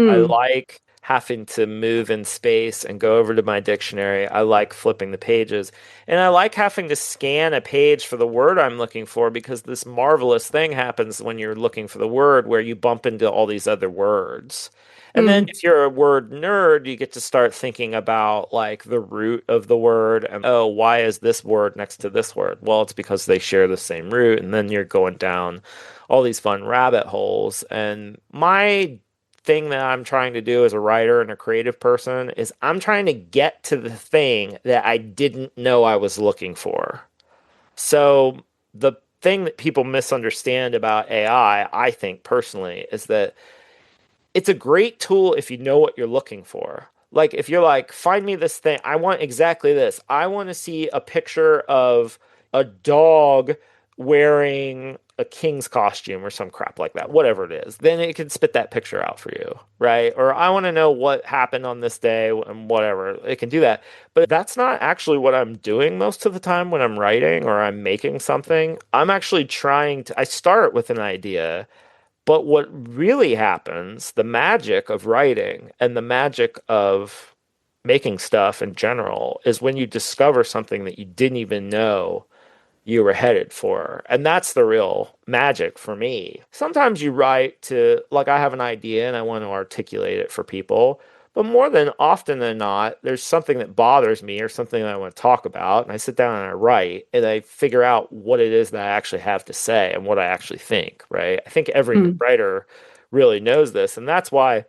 B: I
A: Mm,
B: like having to move in space and go over to my dictionary. I like flipping the pages. And I like having to scan a page for the word I'm looking for because this marvelous thing happens when you're looking for the word where you bump into all these other words. And then
A: mm,
B: if you're a word nerd, you get to start thinking about like the root of the word and oh, why is this word next to this word? Well, it's because they share the same root. And then you're going down all these fun rabbit holes. And my thing that I'm trying to do as a writer and a creative person is I'm trying to get to the thing that I didn't know I was looking for. So the thing that people misunderstand about AI, I think personally, is that it's a great tool if you know what you're looking for. Like if you're like, find me this thing, I want exactly this. I want to see a picture of a dog wearing a king's costume or some crap like that, whatever it is. Then it can spit that picture out for you, right? Or I want to know what happened on this day and whatever. It can do that. But that's not actually what I'm doing most of the time when I'm writing or I'm making something. I'm actually I start with an idea, but what really happens, the magic of writing and the magic of making stuff in general, is when you discover something that you didn't even know you were headed for. And that's the real magic for me. Sometimes you write to, like, I have an idea and I want to articulate it for people. But more than often than not, there's something that bothers me or something that I want to talk about. And I sit down and I write and I figure out what it is that I actually have to say and what I actually think, right? I think every
A: mm.
B: writer really knows this. And that's why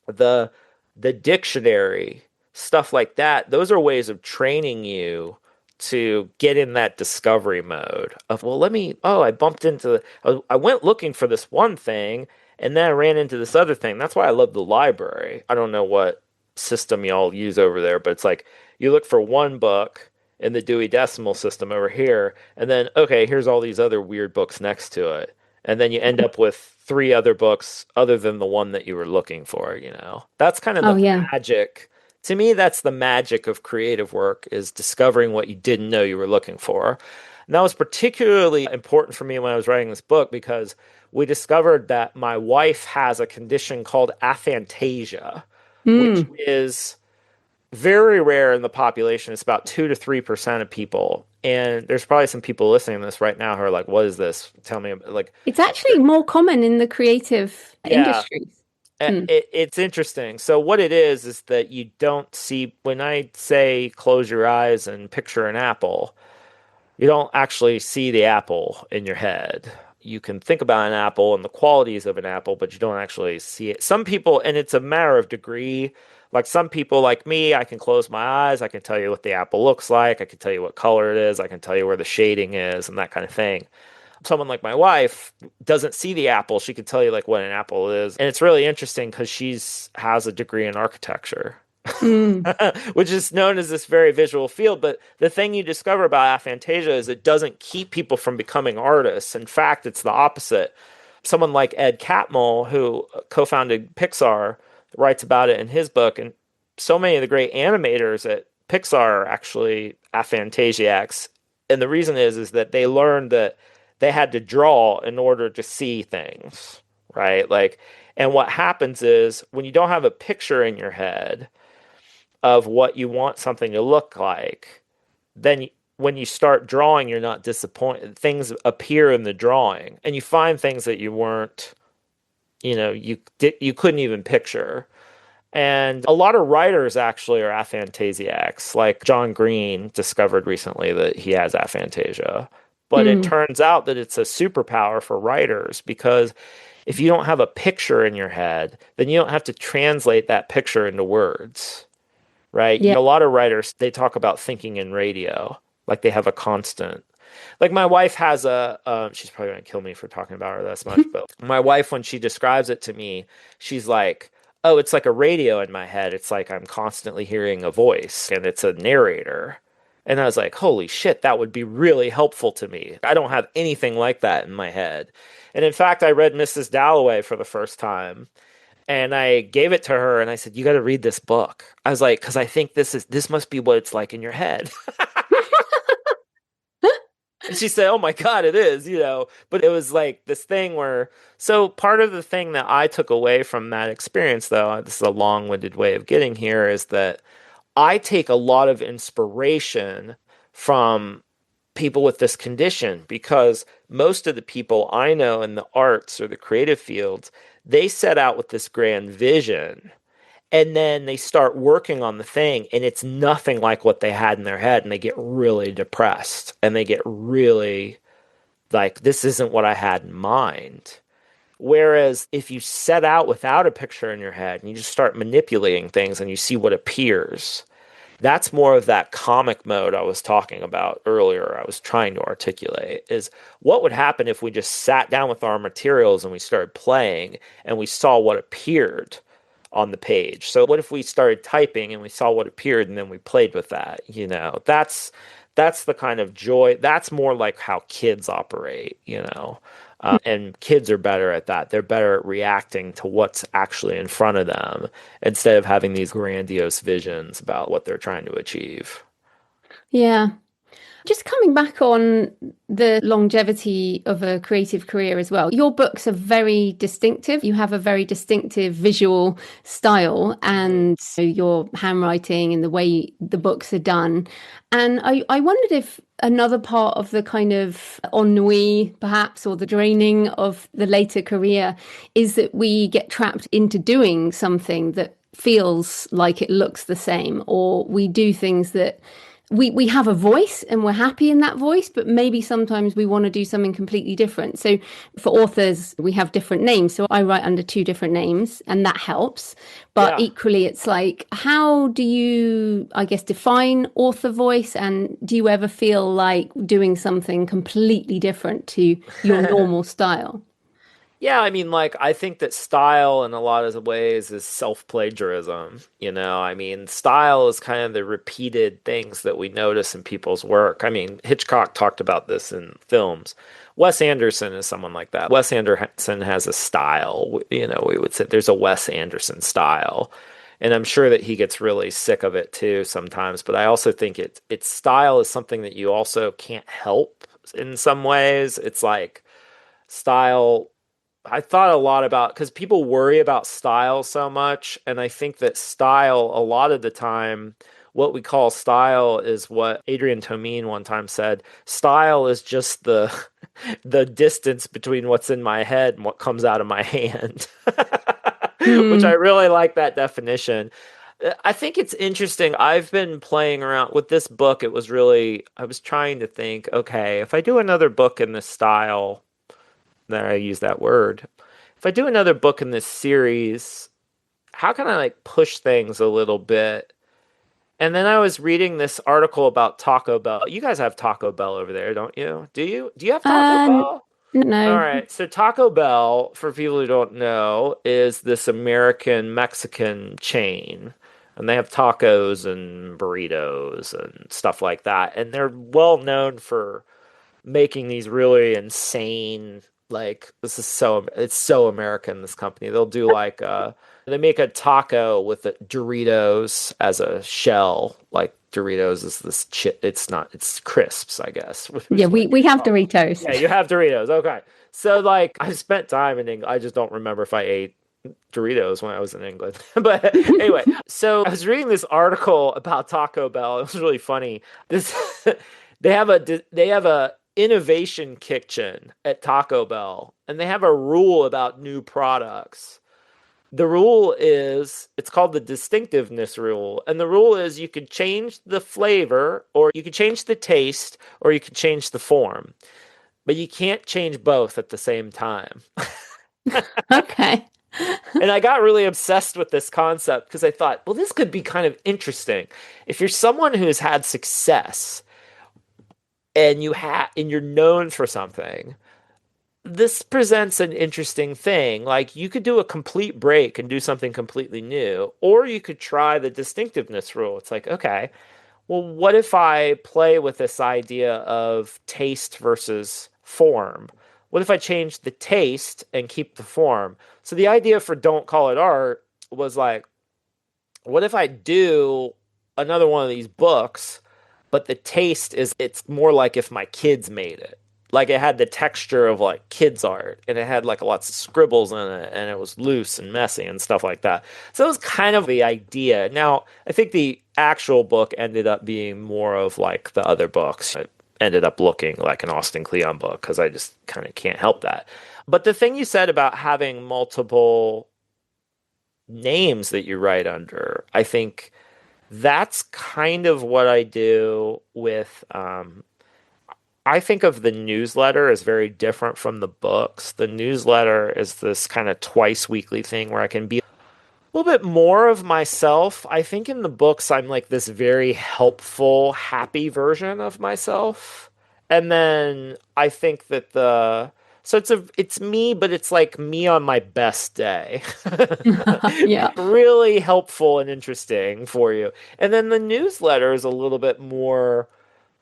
B: the dictionary, stuff like that, those are ways of training you to get in that discovery mode of, well, I bumped into, I went looking for this one thing and then I ran into this other thing. That's why I love the library. I don't know what system y'all use over there, but it's like you look for one book in the Dewey Decimal System over here, and then, okay, here's all these other weird books next to it. And then you end up with three other books other than the one that you were looking for. That's kind of
A: Oh,
B: the
A: yeah.
B: magic. To me, that's the magic of creative work is discovering what you didn't know you were looking for. And that was particularly important for me when I was writing this book because we discovered that my wife has a condition called aphantasia, which
A: Mm.
B: is very rare in the population. It's about 2 to 3% of people. And there's probably some people listening to this right now who are like, what is this? Tell me, like,
A: It's actually more common in the creative
B: yeah,
A: industries. Mm.
B: it's interesting. So what it is that you don't see when I say close your eyes and picture an apple, you don't actually see the apple in your head. You can think about an apple and the qualities of an apple, but you don't actually see it. Some people, and it's a matter of degree. Like some people, like me, I can close my eyes. I can tell you what the apple looks like. I can tell you what color it is. I can tell you where the shading is and that kind of thing. Someone like my wife doesn't see the apple. She can tell you like what an apple is. And it's really interesting because she's has a degree in architecture.
A: Mm.
B: Which is known as this very visual field. But the thing you discover about aphantasia is it doesn't keep people from becoming artists. In fact, it's the opposite. Someone like Ed Catmull, who co-founded Pixar, writes about it in his book. And so many of the great animators at Pixar are actually aphantasiacs. And the reason is that they learned that they had to draw in order to see things, right? Like, and what happens is when you don't have a picture in your head of what you want something to look like, then when you start drawing, you're not disappointed. Things appear in the drawing, and you find things that you weren't, you couldn't even picture. And a lot of writers actually are aphantasiacs. Like John Green discovered recently that he has aphantasia. But it
A: Mm.
B: turns out that it's a superpower for writers because if you don't have a picture in your head, then you don't have to translate that picture into words, right?
A: Yeah.
B: A lot of writers, they talk about thinking in radio, like they have a constant. Like my wife has she's probably gonna kill me for talking about her this much, but my wife, when she describes it to me, she's like, oh, it's like a radio in my head. It's like I'm constantly hearing a voice and it's a narrator. And I was like, holy shit, that would be really helpful to me. I don't have anything like that in my head. And in fact, I read Mrs. Dalloway for the first time and I gave it to her and I said, you got to read this book. I was like, because I think this must be what it's like in your head. And she said, oh my God, it is. But it was like this thing where, so part of the thing that I took away from that experience, though, this is a long winded way of getting here, is that I take a lot of inspiration from people with this condition because most of the people I know in the arts or the creative fields, they set out with this grand vision and then they start working on the thing and it's nothing like what they had in their head and they get really depressed and they get really like this isn't what I had in mind. Whereas if you set out without a picture in your head and you just start manipulating things and you see what appears, that's more of that comic mode I was talking about earlier. I was trying to articulate is what would happen if we just sat down with our materials and we started playing and we saw what appeared on the page. So what if we started typing and we saw what appeared and then we played with that? That's the kind of joy. That's more like how kids operate. And kids are better at that. They're better at reacting to what's actually in front of them instead of having these grandiose visions about what they're trying to achieve.
A: Yeah. Just coming back on the longevity of a creative career as well. Your books are very distinctive. You have a very distinctive visual style
B: Mhm.
A: and so your handwriting and the way the books are done. And I wondered if another part of the kind of ennui, perhaps, or the draining of the later career is that we get trapped into doing something that feels like it looks the same, or we do things that we have a voice and we're happy in that voice, but maybe sometimes we want to do something completely different. So for authors, we have different names. So I write under two different names and that helps. But
B: Yeah.
A: equally, it's like, how do you, I guess, define author voice? And do you ever feel like doing something completely different to your normal style?
B: Yeah, I mean, like, I think that style in a lot of ways is self-plagiarism. I mean, style is kind of the repeated things that we notice in people's work. I mean, Hitchcock talked about this in films. Wes Anderson is someone like that. Wes Anderson has a style. We would say there's a Wes Anderson style. And I'm sure that he gets really sick of it too sometimes. But I also think its style is something that you also can't help in some ways. It's like style I thought a lot about because people worry about style so much, and I think that style a lot of the time, what we call style is what Adrian Tomine one time said. Style is just the the distance between what's in my head and what comes out of my hand, which I
A: Hmm.
B: really like that definition. I think it's interesting. I've been playing around with this book. I was trying to think, okay, if I do another book in this style that I use that word. If I do another book in this series, how can I like push things a little bit? And then I was reading this article about Taco Bell. You guys have Taco Bell over there, don't you? Do you? Do you have Taco
A: Uh,
B: Bell? All
A: no.
B: right. So Taco Bell, for people who don't know, is this American Mexican chain. And they have tacos and burritos and stuff like that. And they're well known for making these really insane Like this is it's so American, this company. They'll do like they make a taco with the Doritos as a shell. Like Doritos is this chip. It's not, it's crisps, I guess.
A: Yeah,
B: Is what
A: we
B: you
A: have
B: call it.
A: Doritos.
B: Yeah, you have Doritos. Okay. So like I spent time in England. I just don't remember if I ate Doritos when I was in England. But anyway, so I was reading this article about Taco Bell. It was really funny. This they have a innovation kitchen at Taco Bell, and they have a rule about new products. The rule is it's called the distinctiveness rule, and the rule is you could change the flavor, or you could change the taste, or you could change the form, but you can't change both at the same time.
A: Okay.
B: And I got really obsessed with this concept because I thought, well, this could be kind of interesting. If you're someone who has had success and you're known for something, this presents an interesting thing. Like you could do a complete break and do something completely new, or you could try the distinctiveness rule. It's like, okay, well, what if I play with this idea of taste versus form? What if I change the taste and keep the form? So the idea for Don't Call It Art was like, what if I do another one of these books, but the taste is it's more like if my kids made it. Like it had the texture of like kids art and it had like lots of scribbles in it and it was loose and messy and stuff like that. So it was kind of the idea. Now, I think the actual book ended up being more of like the other books. It ended up looking like an Austin Kleon book because I just kind of can't help that. But the thing you said about having multiple names that you write under, I think that's kind of what I do with I think of the newsletter as very different from the books. The newsletter is this kind of twice weekly thing where I can be a little bit more of myself. I think in the books, I'm like this very helpful, happy version of myself. And then I think that so it's me, but it's like me on my best day.
A: Yeah.
B: Really helpful and interesting for you. And then the newsletter is a little bit more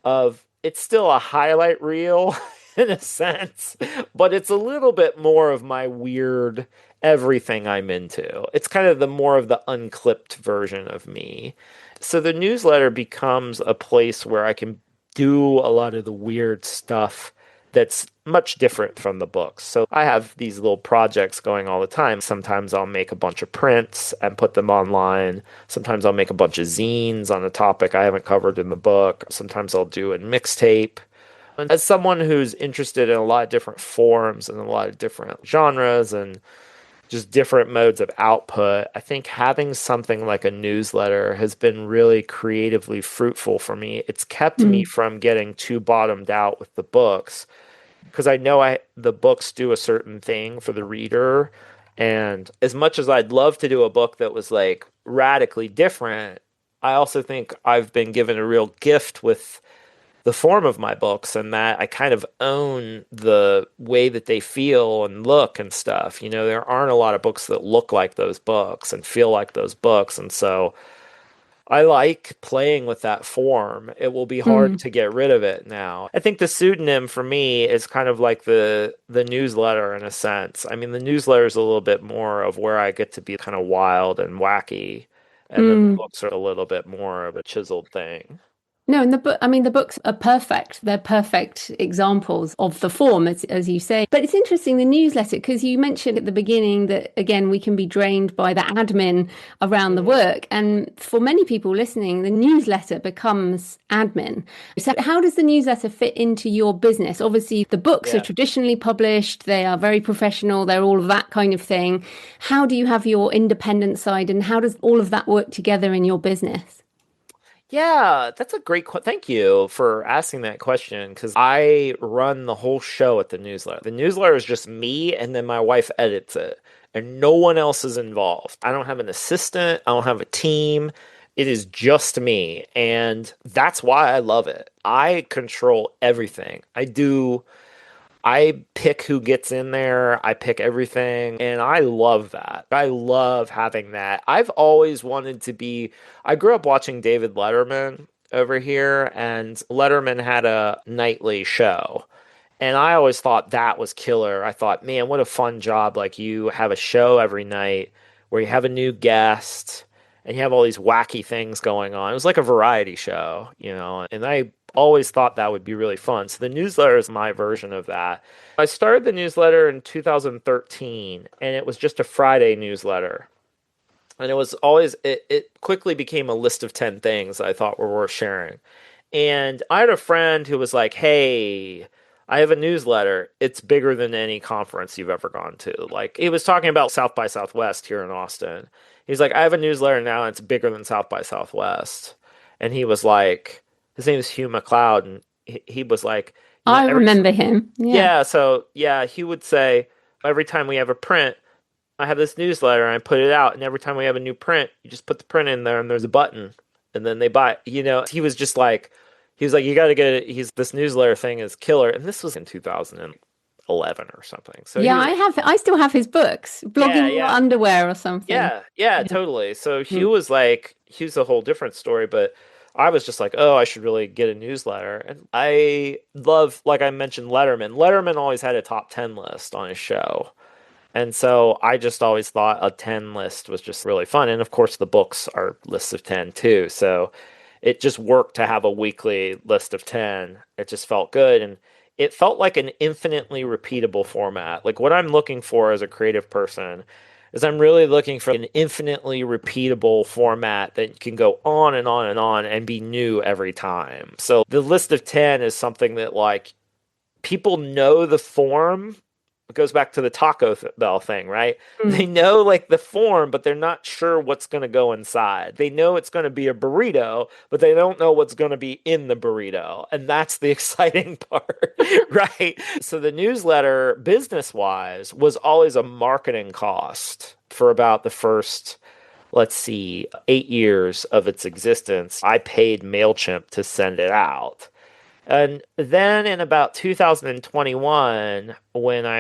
B: of it's still a highlight reel in a sense, but it's a little bit more of my weird everything I'm into. It's kind of the more of the unclipped version of me. So the newsletter becomes a place where I can do a lot of the weird stuff that's much different from the books. So I have these little projects going all the time. Sometimes I'll make a bunch of prints and put them online. Sometimes I'll make a bunch of zines on a topic I haven't covered in the book. Sometimes I'll do a mixtape. And as someone who's interested in a lot of different forms and a lot of different genres and just different modes of output, I think having something like a newsletter has been really creatively fruitful for me. It's kept me
A: Mm.
B: from getting too bottomed out with the books because I know the books do a certain thing for the reader. And as much as I'd love to do a book that was like radically different, I also think I've been given a real gift with the form of my books and that I kind of own the way that they feel and look and stuff. You know, there aren't a lot of books that look like those books and feel like those books. And so I like playing with that form. It will be hard
A: Mm.
B: to get rid of it now. I think the pseudonym for me is kind of like the newsletter in a sense. I mean, the newsletter is a little bit more of where I get to be kind of wild and wacky, and then the
A: Mm.
B: books are a little bit more of a chiseled thing.
A: No, and the book, I mean, the books are perfect. They're perfect examples of the form, as you say. But it's interesting, the newsletter, because you mentioned at the beginning that, again, we can be drained by the admin around the
B: Mhm.
A: work. And for many people listening, the newsletter becomes admin. So, how does the newsletter fit into your business? Obviously, the books are
B: Yeah.
A: traditionally published, they are very professional, they're all of that kind of thing. How do you have your independent side, and how does all of that work together in your business?
B: Yeah, that's a great thank you for asking that question because I run the whole show at the newsletter. The newsletter is just me and then my wife edits it and no one else is involved. I don't have an assistant, I don't have a team. It is just me and that's why I love it. I control everything. I pick who gets in there. I pick everything. And I love that. I love having that. I've always wanted to be, I grew up watching David Letterman over here, and Letterman had a nightly show. And I always thought that was killer. I thought, man, what a fun job. Like you have a show every night where you have a new guest and you have all these wacky things going on. It was like a variety show, and I always thought that would be really fun. So the newsletter is my version of that. I started the newsletter in 2013 and it was just a Friday newsletter. And it quickly became a list of 10 things I thought were worth sharing. And I had a friend who was like, hey, I have a newsletter. It's bigger than any conference you've ever gone to. Like, he was talking about South by Southwest here in Austin. He's like, I have a newsletter now, and it's bigger than South by Southwest. And he was like, his name is Hugh McLeod, and he was like,
A: I
B: every,
A: remember him. Yeah.
B: yeah, so yeah, he would say, every time we have a print, I have this newsletter and I put it out, and every time we have a new print, you just put the print in there and there's a button, and then they buy it. He was just like, he was like, you got to get it. This newsletter thing is killer. And this was in 2011 or something. So he
A: Yeah,
B: was,
A: I still have his books,
B: yeah,
A: Blogging Your
B: yeah,
A: Underwear or something.
B: yeah,
A: Yeah.
B: totally. So
A: Mm.
B: Hugh's a whole different story, but I was just like, oh, I should really get a newsletter. And I love, like I mentioned, Letterman. Letterman always had a top 10 list on his show. And so I just always thought a 10 list was just really fun. And of course, the books are lists of 10 too. So it just worked to have a weekly list of 10. It just felt good. And it felt like an infinitely repeatable format. Like what I'm looking for as a creative person is I'm really looking for an infinitely repeatable format that can go on and on and on and be new every time. So the list of 10 is something that like people know the form. It goes back to the Bell thing, right?
A: Mm.
B: They know like the form, but they're not sure what's going to go inside. They know it's going to be a burrito, but they don't know what's going to be in the burrito. And that's the exciting part, right? So the newsletter, business wise, was always a marketing cost for about the first, let's see, 8 years of its existence. I paid MailChimp to send it out. And then in about 2021, when I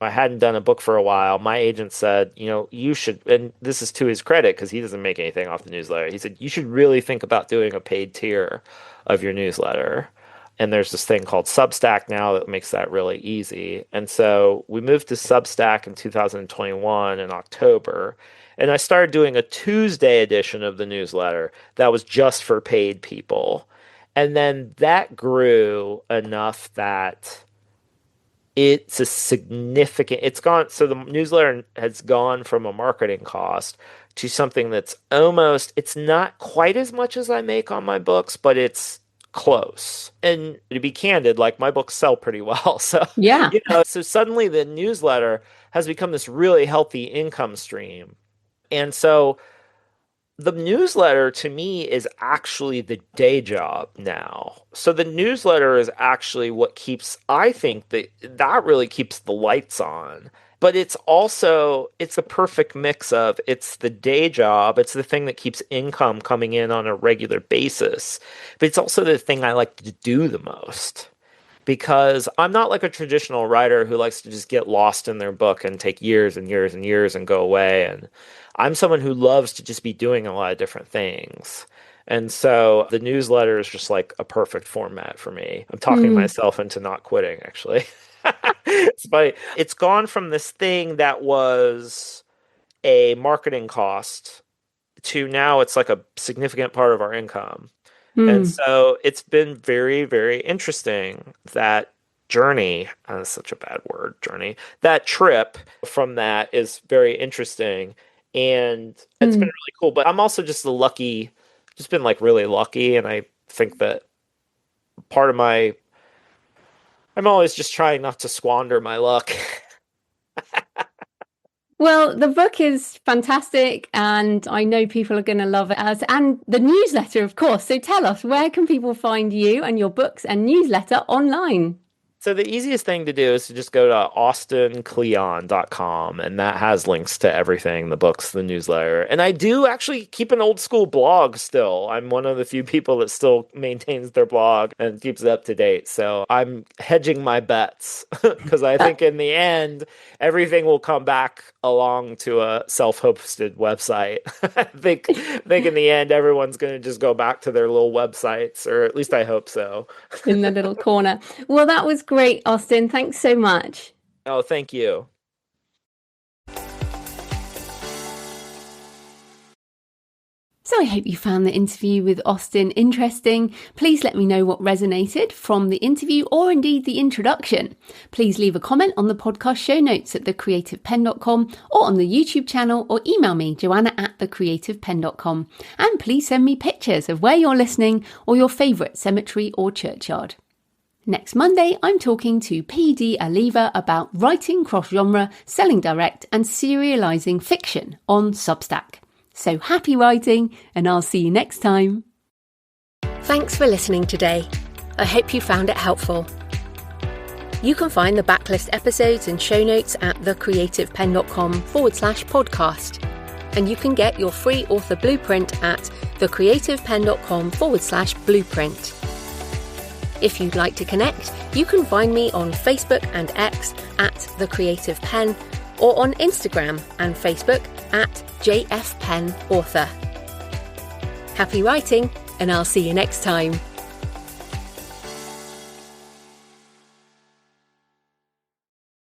B: hadn't done a book for a while, my agent said, you should, and this is to his credit because he doesn't make anything off the newsletter. He said, you should really think about doing a paid tier of your newsletter. And there's this thing called Substack now that makes that really easy. And so we moved to Substack in 2021 in October. And I started doing a Tuesday edition of the newsletter that was just for paid people. And then that grew enough that so the newsletter has gone from a marketing cost to something that's it's not quite as much as I make on my books, but it's close. And to be candid, like my books sell pretty well. So,
A: Yeah.
B: so suddenly the newsletter has become this really healthy income stream. And so the newsletter to me is actually the day job now. So the newsletter is actually what I think that really keeps the lights on. But it's a perfect mix of it's the day job, it's the thing that keeps income coming in on a regular basis. But it's also the thing I like to do the most because I'm not like a traditional writer who likes to just get lost in their book and take years and years and years and go away. And I'm someone who loves to just be doing a lot of different things. And so the newsletter is just like a perfect format for me. I'm talking
A: Mm.
B: myself into not quitting, actually. It's funny. It's gone from this thing that was a marketing cost to now it's like a significant part of our income. And
A: Mm.
B: so it's been very, very interesting that journey. That's such a bad word, journey. That trip from that is very interesting. And it's been
A: Mm.
B: really cool. But I'm also just been like really lucky. And I think that part of I'm always just trying not to squander my luck.
A: Well, the book is fantastic, and I know people are going to love it and the newsletter, of course. So tell us, where can people find you and your books and newsletter online?
B: So the easiest thing to do is to just go to austinkleon.com, and that has links to everything, the books, the newsletter. And I do actually keep an old school blog still. I'm one of the few people that still maintains their blog and keeps it up to date. So I'm hedging my bets because I think in the end, everything will come back along to a self-hosted website. I think in the end, everyone's going to just go back to their little websites, or at least I hope so.
A: In the little corner. Well, that was Great, Austin. Thanks so much.
B: Oh, thank you.
A: So I hope you found the interview with Austin interesting. Please let me know what resonated from the interview or indeed the introduction. Please leave a comment on the podcast show notes at thecreativepenn.com or on the YouTube channel, or email me, joanna@thecreativepenn.com. And please send me pictures of where you're listening or your favourite cemetery or churchyard. Next Monday, I'm talking to P.D. Aliva about writing cross-genre, selling direct and serialising fiction on Substack. So happy writing, and I'll see you next time. Thanks for listening today. I hope you found it helpful. You can find the backlist episodes and show notes at thecreativepenn.com/podcast. And you can get your free author blueprint at thecreativepenn.com/blueprint. If you'd like to connect, you can find me on Facebook and X at The Creative Penn, or on Instagram and Facebook at JFPennAuthor. Happy writing, and I'll see you next time.